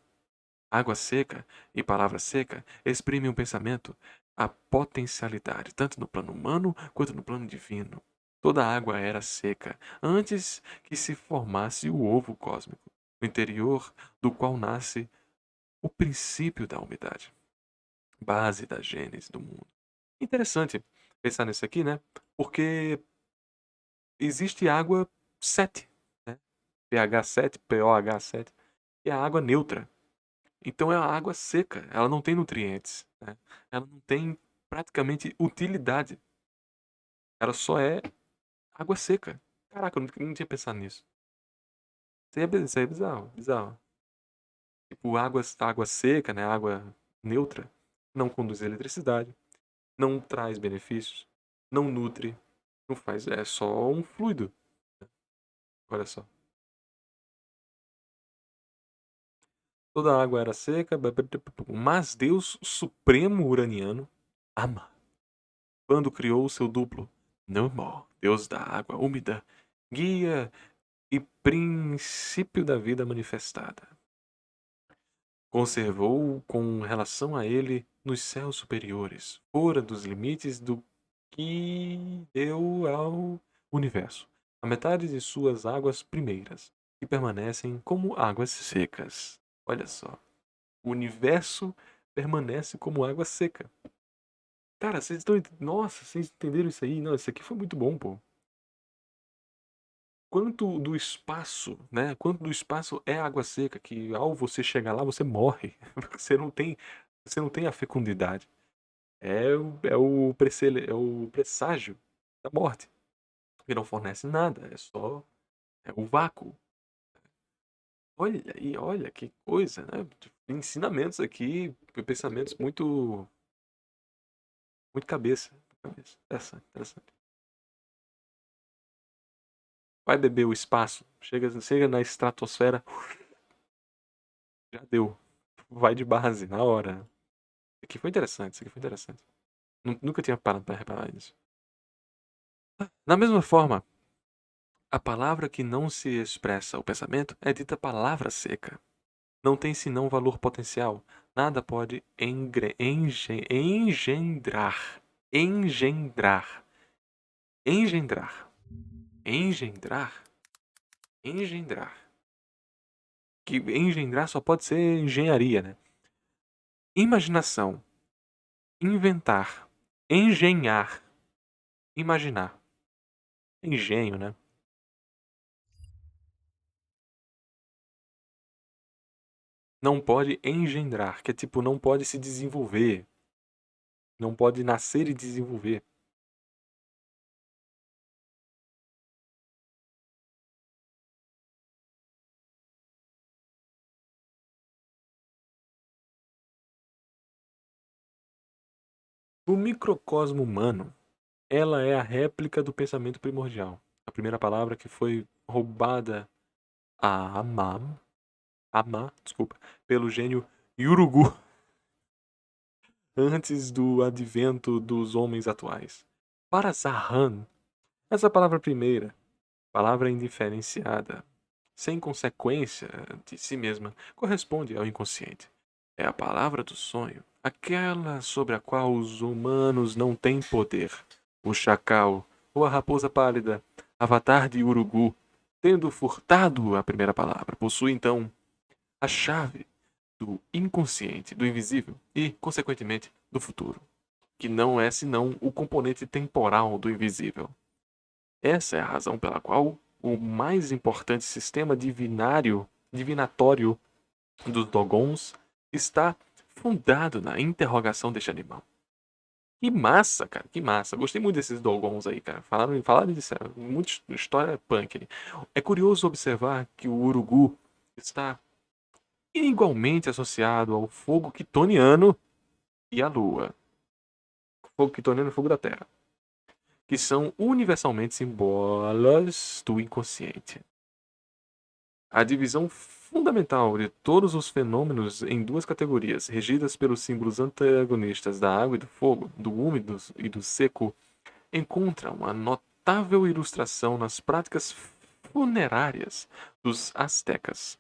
A: Água seca e palavra seca exprimem um pensamento, a potencialidade, tanto no plano humano quanto no plano divino. Toda a água era seca antes que se formasse o ovo cósmico, no interior do qual nasce o princípio da umidade, base da gênese do mundo. Interessante pensar nisso aqui, né? Porque existe água 7, né? pH 7, POH 7, e a água neutra. Então é uma água seca, ela não tem nutrientes, né? Ela não tem praticamente utilidade. Ela só é água seca. Caraca, eu não tinha pensado nisso. Isso aí é bizarro, bizarro. Tipo, água seca, né? Água neutra, não conduz eletricidade, não traz benefícios, não nutre, não faz, é só um fluido. Olha só. Toda a água era seca, mas Deus Supremo Uraniano ama quando criou o seu duplo. Numor, deus da água úmida, guia e princípio da vida manifestada. Conservou com relação a ele nos céus superiores, fora dos limites do que deu ao universo, a metade de suas águas primeiras, que permanecem como águas secas. Olha só, o universo permanece como água seca. Cara, vocês estão. Nossa, vocês entenderam isso aí? Não, isso aqui foi muito bom, pô. Quanto do espaço, né? Quanto do espaço é água seca, que ao você chegar lá, você morre. Você não tem a fecundidade. É o presságio da morte. Que não fornece nada, é só o vácuo. Olha, e olha que coisa, né? Ensinamentos aqui, pensamentos muito cabeça. Cabeça. Interessante, interessante. Vai beber o espaço, chega na estratosfera, já deu. Vai de base, na hora. Isso aqui foi interessante, isso aqui foi interessante. Nunca tinha parado para reparar nisso. Da mesma forma, a palavra que não se expressa o pensamento é dita palavra seca. Não tem senão valor potencial. Nada pode engendrar. Engendrar. Engendrar. Engendrar. Engendrar. Que engendrar só pode ser engenharia, né? Imaginação. Inventar. Engenhar. Imaginar. Engenho, né? Não pode engendrar, que é tipo, não pode se desenvolver. Não pode nascer e desenvolver. O microcosmo humano, ela é a réplica do pensamento primordial. A primeira palavra que foi roubada a desculpa, pelo gênio Yurugu antes do advento dos homens atuais. Para Zahan, essa palavra primeira, palavra indiferenciada, sem consequência de si mesma, corresponde ao inconsciente. É a palavra do sonho, aquela sobre a qual os humanos não têm poder. O chacal, ou a raposa pálida, avatar de Urugu, tendo furtado a primeira palavra, possui então a chave do inconsciente, do invisível e, consequentemente, do futuro, que não é senão o componente temporal do invisível. Essa é a razão pela qual o mais importante sistema divinatório dos Dogons está fundado na interrogação deste animal. Que massa, cara, que massa. Gostei muito desses Dogons aí, cara. Falaram disso, muita história punk. É curioso observar que o Urugu está igualmente associado ao fogo quitoniano e à lua. Fogo quitoniano e fogo da terra, que são universalmente símbolos do inconsciente. A divisão fundamental de todos os fenômenos em duas categorias, regidas pelos símbolos antagonistas da água e do fogo, do úmido e do seco, encontra uma notável ilustração nas práticas funerárias dos astecas.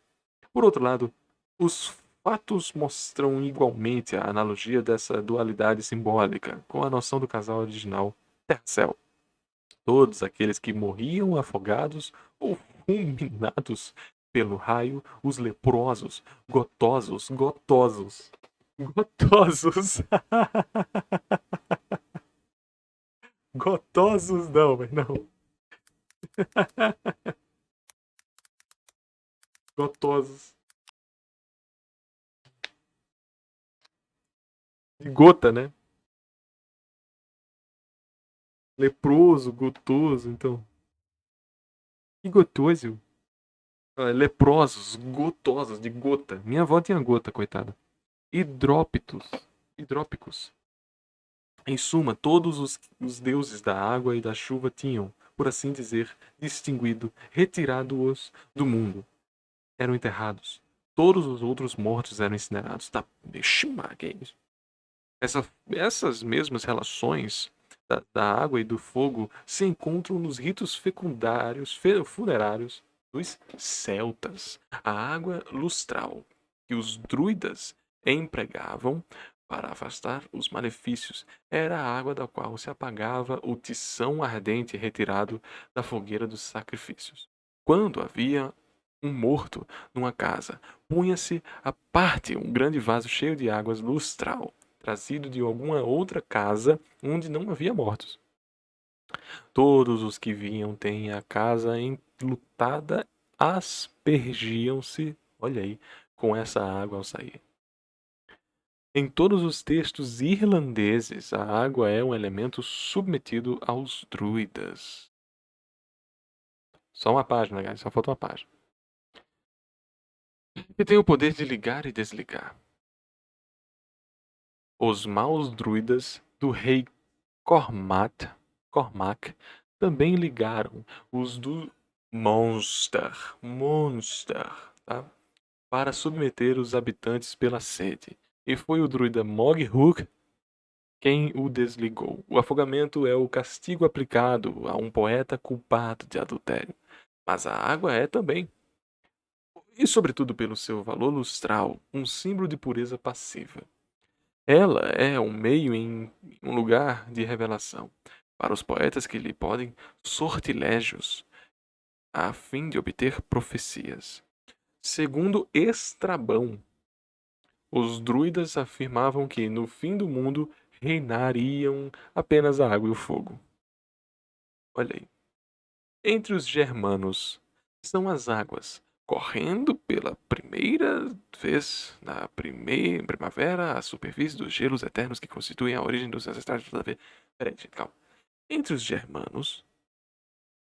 A: Por outro lado, os fatos mostram igualmente a analogia dessa dualidade simbólica com a noção do casal original Terra-céu. Todos aqueles que morriam afogados ou fulminados pelo raio, os leprosos, gotosos, gotosos não, mas não, gotosos, de gota, né? Leproso, gotoso, então, que gotoso? Leprosos, gotosos, de gota. Minha avó tinha gota, coitada. Hidrópitos, hidrópicos. Em suma, todos os deuses da água e da chuva tinham, por assim dizer, distinguido, retirado-os do mundo. Eram enterrados. Todos os outros mortos eram incinerados. Tá, que é isso? Essas mesmas relações da água e do fogo se encontram nos ritos funerários dos celtas. A água lustral, que os druidas empregavam para afastar os malefícios, era a água da qual se apagava o tição ardente retirado da fogueira dos sacrifícios. Quando havia um morto numa casa, punha-se à parte um grande vaso cheio de águas lustral, trazido de alguma outra casa onde não havia mortos. Todos os que vinham terem a casa enlutada aspergiam-se, olha aí, com essa água ao sair. Em todos os textos irlandeses, a água é um elemento submetido aos druidas. Só uma página, guys, só falta uma página. E tem o poder de ligar e desligar. Os maus druidas do rei Cormac também ligaram os do Monster, tá? Para submeter os habitantes pela sede. E foi o druida Moghook quem o desligou. O afogamento é o castigo aplicado a um poeta culpado de adultério. Mas a água é também, e sobretudo pelo seu valor lustral, um símbolo de pureza passiva. Ela é um meio em um lugar de revelação para os poetas que lhe podem sortilégios a fim de obter profecias. Segundo Estrabão, os druidas afirmavam que no fim do mundo reinariam apenas a água e o fogo. Olha aí. Entre os germanos são as águas correndo pela primeira vez na primavera a superfície dos gelos eternos que constituem a origem dos ancestrais de toda a vida. Peraí, gente, calma. Entre os germanos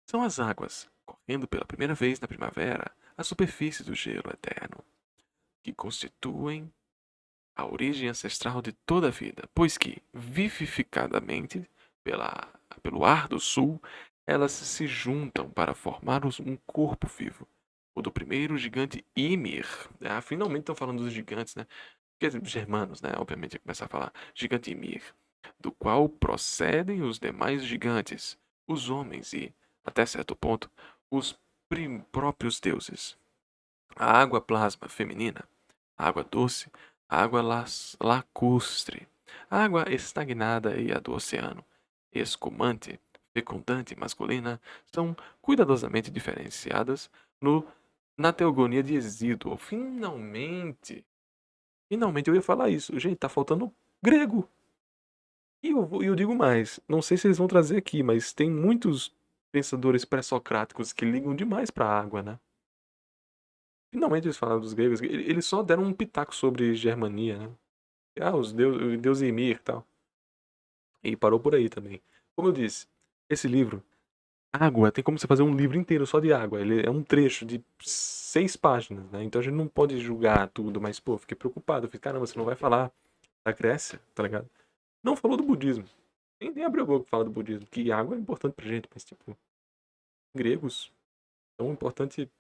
A: são as águas correndo pela primeira vez na primavera a superfície do gelo eterno que constituem a origem ancestral de toda a vida, pois que, vivificadamente pelo ar do sul, elas se juntam para formar um corpo vivo. O do primeiro gigante Ymir. Ah, finalmente estão falando dos gigantes, né? Porque germanos, né? Obviamente, ia começar a falar. Gigante Ymir, do qual procedem os demais gigantes, os homens e, até certo ponto, os próprios deuses. A água plasma feminina, a água doce, a água lacustre, a água estagnada e a do oceano, escumante, fecundante masculina, são cuidadosamente diferenciadas na teogonia de Hesíodo. Finalmente! Finalmente eu ia falar isso. Gente, tá faltando grego. E eu digo mais, não sei se eles vão trazer aqui, mas tem muitos pensadores pré-socráticos que ligam demais pra água, né? Finalmente eles falaram dos gregos. Eles só deram um pitaco sobre Germania, né? Ah, o deus Ymir e tal. E parou por aí também. Como eu disse, esse livro, água, tem como você fazer um livro inteiro só de água. Ele é um trecho de 6 páginas, né? Então a gente não pode julgar tudo, mas, pô, fiquei preocupado. Eu fiquei, caramba, você não vai falar da Grécia, tá ligado? Não falou do budismo. Nem abriu a boca pra falar do budismo, que água é importante pra gente, mas, tipo, gregos, tão importante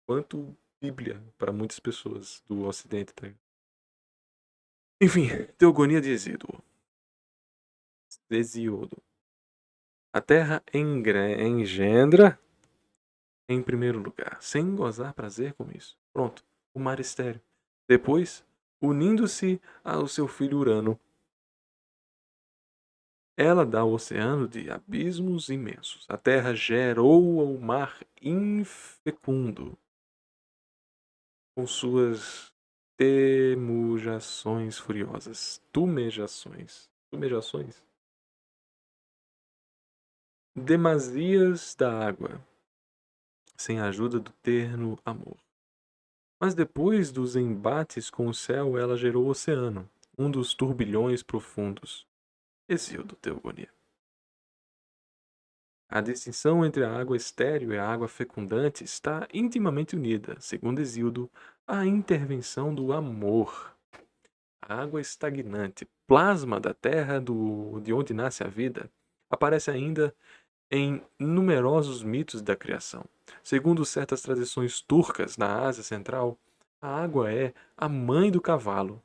A: quanto Bíblia para muitas pessoas do Ocidente, tá ligado? Enfim, Teogonia de Hesíodo. A terra engendra em primeiro lugar, sem gozar prazer com isso. Pronto, o mar estéreo. Depois, unindo-se ao seu filho Urano, ela dá ao oceano de abismos imensos. A terra gerou o mar infecundo, com suas temujações furiosas. Tumejações? Demasias da água, sem a ajuda do terno amor. Mas depois dos embates com o céu, ela gerou o oceano, um dos turbilhões profundos. Hesíodo, Teogonia. A distinção entre a água estéril e a água fecundante está intimamente unida, segundo Hesíodo, à intervenção do amor. A água estagnante, plasma da terra de onde nasce a vida, aparece ainda em numerosos mitos da criação. Segundo certas tradições turcas na Ásia Central, a água é a mãe do cavalo.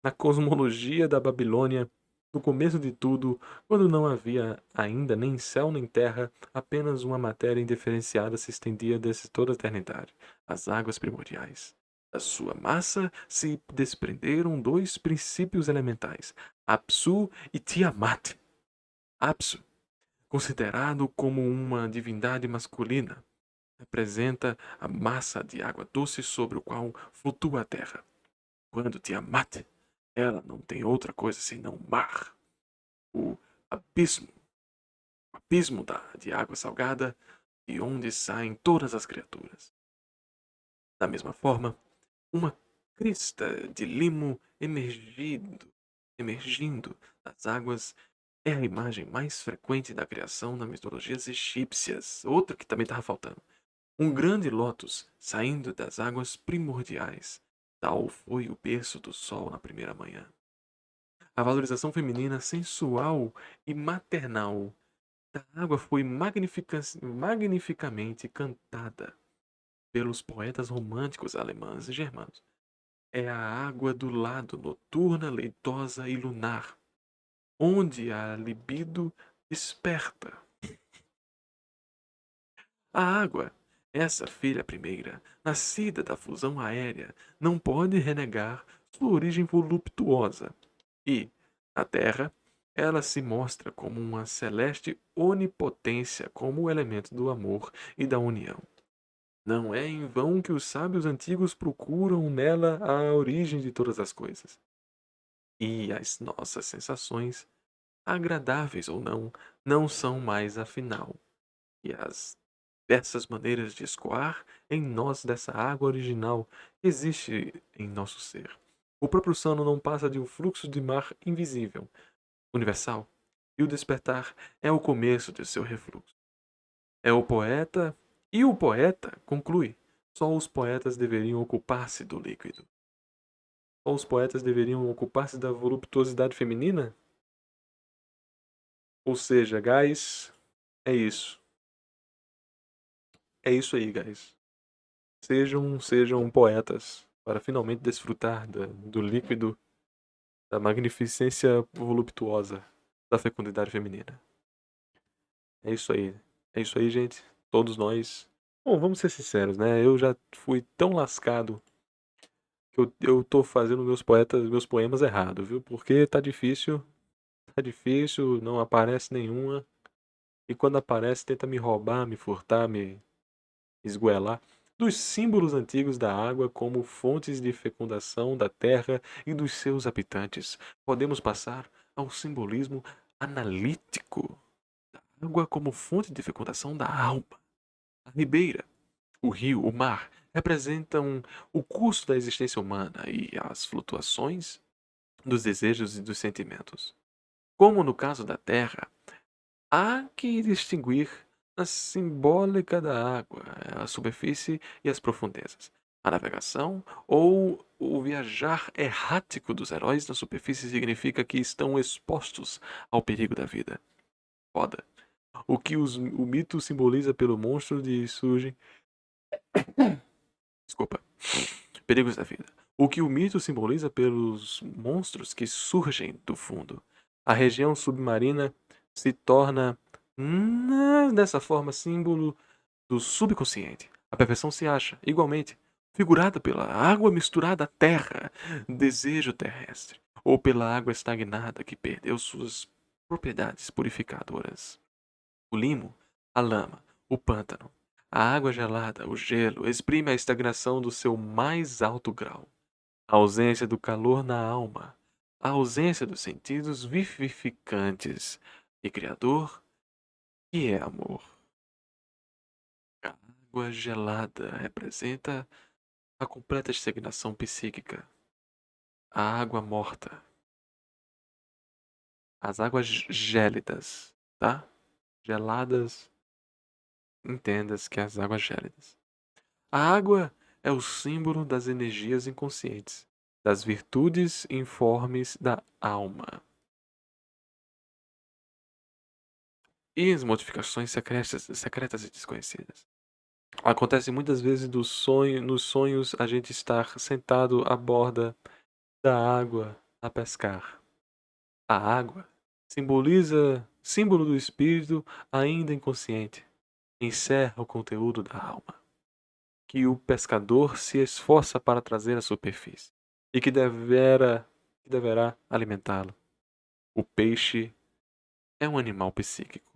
A: Na cosmologia da Babilônia, No começo de tudo, quando não havia ainda nem céu nem terra, apenas uma matéria indiferenciada se estendia desde toda a eternidade, as águas primordiais. Da sua massa se desprenderam dois princípios elementais, Apsu e Tiamat. Apsu, considerado como uma divindade masculina, representa a massa de água doce sobre o qual flutua a terra. Quando Tiamat, ela não tem outra coisa senão mar, o abismo, de água salgada, de onde saem todas as criaturas. Da mesma forma, uma crista de limo emergindo das águas é a imagem mais frequente da criação nas mitologias egípcias. Outra que também estava faltando. Um grande lótus saindo das águas primordiais. Tal foi o berço do sol na primeira manhã. A valorização feminina sensual e maternal da água foi magnificamente cantada pelos poetas românticos alemães e germanos. É a água do lado, noturna, leitosa e lunar, onde a libido desperta. A água, essa filha primeira, nascida da fusão aérea, não pode renegar sua origem voluptuosa. E, na Terra, ela se mostra como uma celeste onipotência, como o elemento do amor e da união. Não é em vão que os sábios antigos procuram nela a origem de todas as coisas. E as nossas sensações, agradáveis ou não, não são mais afinal. E as diversas maneiras de escoar em nós dessa água original que existe em nosso ser. O próprio sono não passa de um fluxo de mar invisível, universal, e o despertar é o começo de seu refluxo. É o poeta, e o poeta conclui: só os poetas deveriam ocupar-se do líquido. Só os poetas deveriam ocupar-se da voluptuosidade feminina? Ou seja, guys, é isso. É isso aí, guys. Sejam poetas para finalmente desfrutar do líquido, da magnificência voluptuosa da fecundidade feminina. É isso aí. É isso aí, gente. Todos nós. Bom, vamos ser sinceros, né? Eu já fui tão lascado que eu tô fazendo meus poemas errado, viu? Porque tá difícil, não aparece nenhuma. E quando aparece, tenta me roubar, me furtar, me esgoelar. Dos símbolos antigos da água como fontes de fecundação da terra e dos seus habitantes, podemos passar ao simbolismo analítico da água como fonte de fecundação da alma. A ribeira, o rio, o mar representam o curso da existência humana e as flutuações dos desejos e dos sentimentos. Como no caso da terra, há que distinguir a simbólica da água, a superfície e as profundezas. A navegação ou o viajar errático dos heróis na superfície significa que estão expostos ao perigo da vida. Foda. O mito simboliza pelo monstro de surgem. Desculpa. Perigos da vida. O que o mito simboliza pelos monstros que surgem do fundo. A região submarina se torna, dessa forma, símbolo do subconsciente. A perfeição se acha, igualmente, figurada pela água misturada à terra, desejo terrestre, ou pela água estagnada que perdeu suas propriedades purificadoras. O limo, a lama, o pântano, a água gelada, o gelo, exprime a estagnação do seu mais alto grau. A ausência do calor na alma, a ausência dos sentidos vivificantes e criador, que é amor. A água gelada representa a completa estagnação psíquica. A água morta. As águas gélidas, tá? Geladas, entendas que as águas gélidas. A água é o símbolo das energias inconscientes, das virtudes informes da alma. E as modificações secretas e desconhecidas. Acontece muitas vezes nos sonhos a gente estar sentado à borda da água a pescar. A água símbolo do espírito ainda inconsciente, encerra o conteúdo da alma, que o pescador se esforça para trazer à superfície e que deverá alimentá-lo. O peixe é um animal psíquico.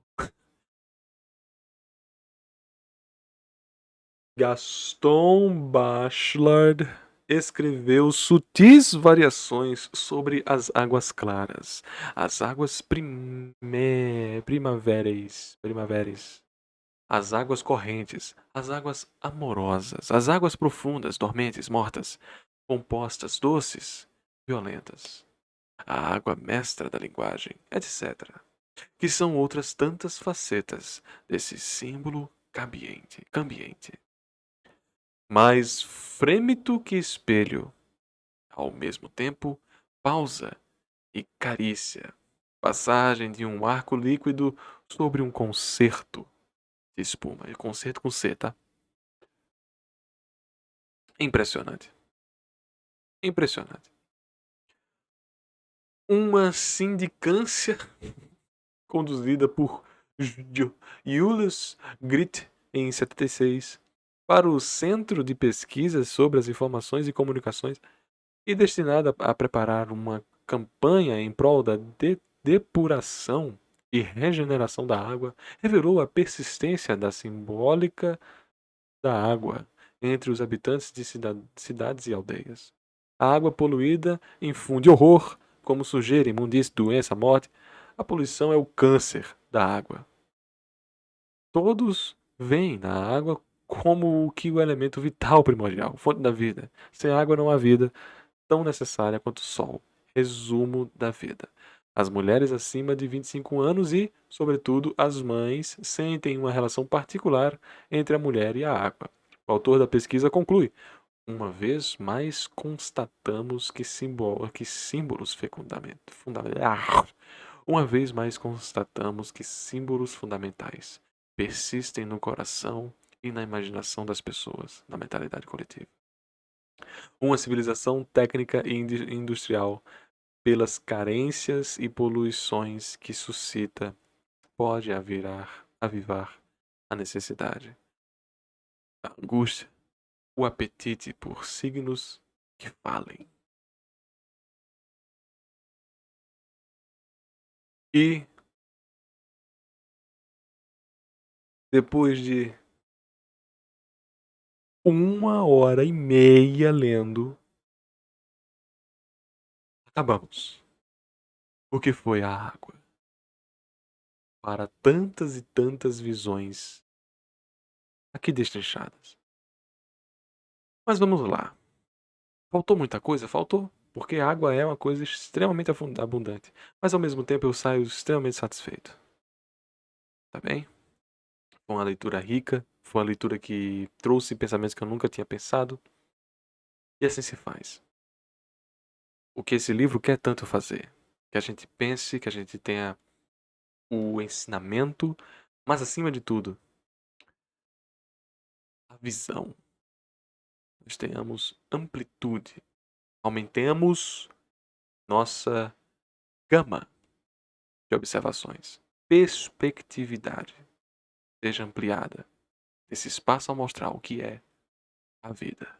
A: Gaston Bachelard escreveu sutis variações sobre as águas claras, as águas primaverais, as águas correntes, as águas amorosas, as águas profundas, dormentes, mortas, compostas, doces, violentas, a água mestra da linguagem, etc., que são outras tantas facetas desse símbolo cambiente, mais frêmito que espelho, ao mesmo tempo, pausa e carícia, passagem de um arco líquido sobre um concerto de espuma, e concerto com C, tá? Impressionante. Impressionante. Uma sindicância conduzida por Julius Grit em 76 para o Centro de Pesquisas sobre as Informações e Comunicações e destinada a preparar uma campanha em prol da depuração e regeneração da água, revelou a persistência da simbólica da água entre os habitantes de cidades e aldeias. A água poluída infunde horror, como sujeira, imundície, doença, morte. A poluição é o câncer da água. Todos veem na água como o elemento vital primordial, fonte da vida. Sem água não há vida, tão necessária quanto o sol. Resumo da vida. As mulheres acima de 25 anos e, sobretudo, as mães sentem uma relação particular entre a mulher e a água. O autor da pesquisa conclui: uma vez mais constatamos que uma vez mais constatamos que símbolos fundamentais persistem no coração e na imaginação das pessoas, na mentalidade coletiva. Uma civilização técnica e industrial, pelas carências e poluições que suscita, pode avivar a necessidade, a angústia, o apetite por signos que falem. E depois de 1 hora e meia lendo, acabamos. O que foi a água? Para tantas e tantas visões aqui destrinchadas. Mas vamos lá. Faltou muita coisa? Faltou. Porque a água é uma coisa extremamente abundante. Mas ao mesmo tempo eu saio extremamente satisfeito. Tá bem? Foi uma leitura rica. Foi uma leitura que trouxe pensamentos que eu nunca tinha pensado. E assim se faz. O que esse livro quer tanto fazer? Que a gente pense, que a gente tenha o ensinamento, mas acima de tudo, a visão. Nós tenhamos amplitude. Aumentemos nossa gama de observações. Perspectividade seja ampliada. Esse espaço ao mostrar o que é a vida.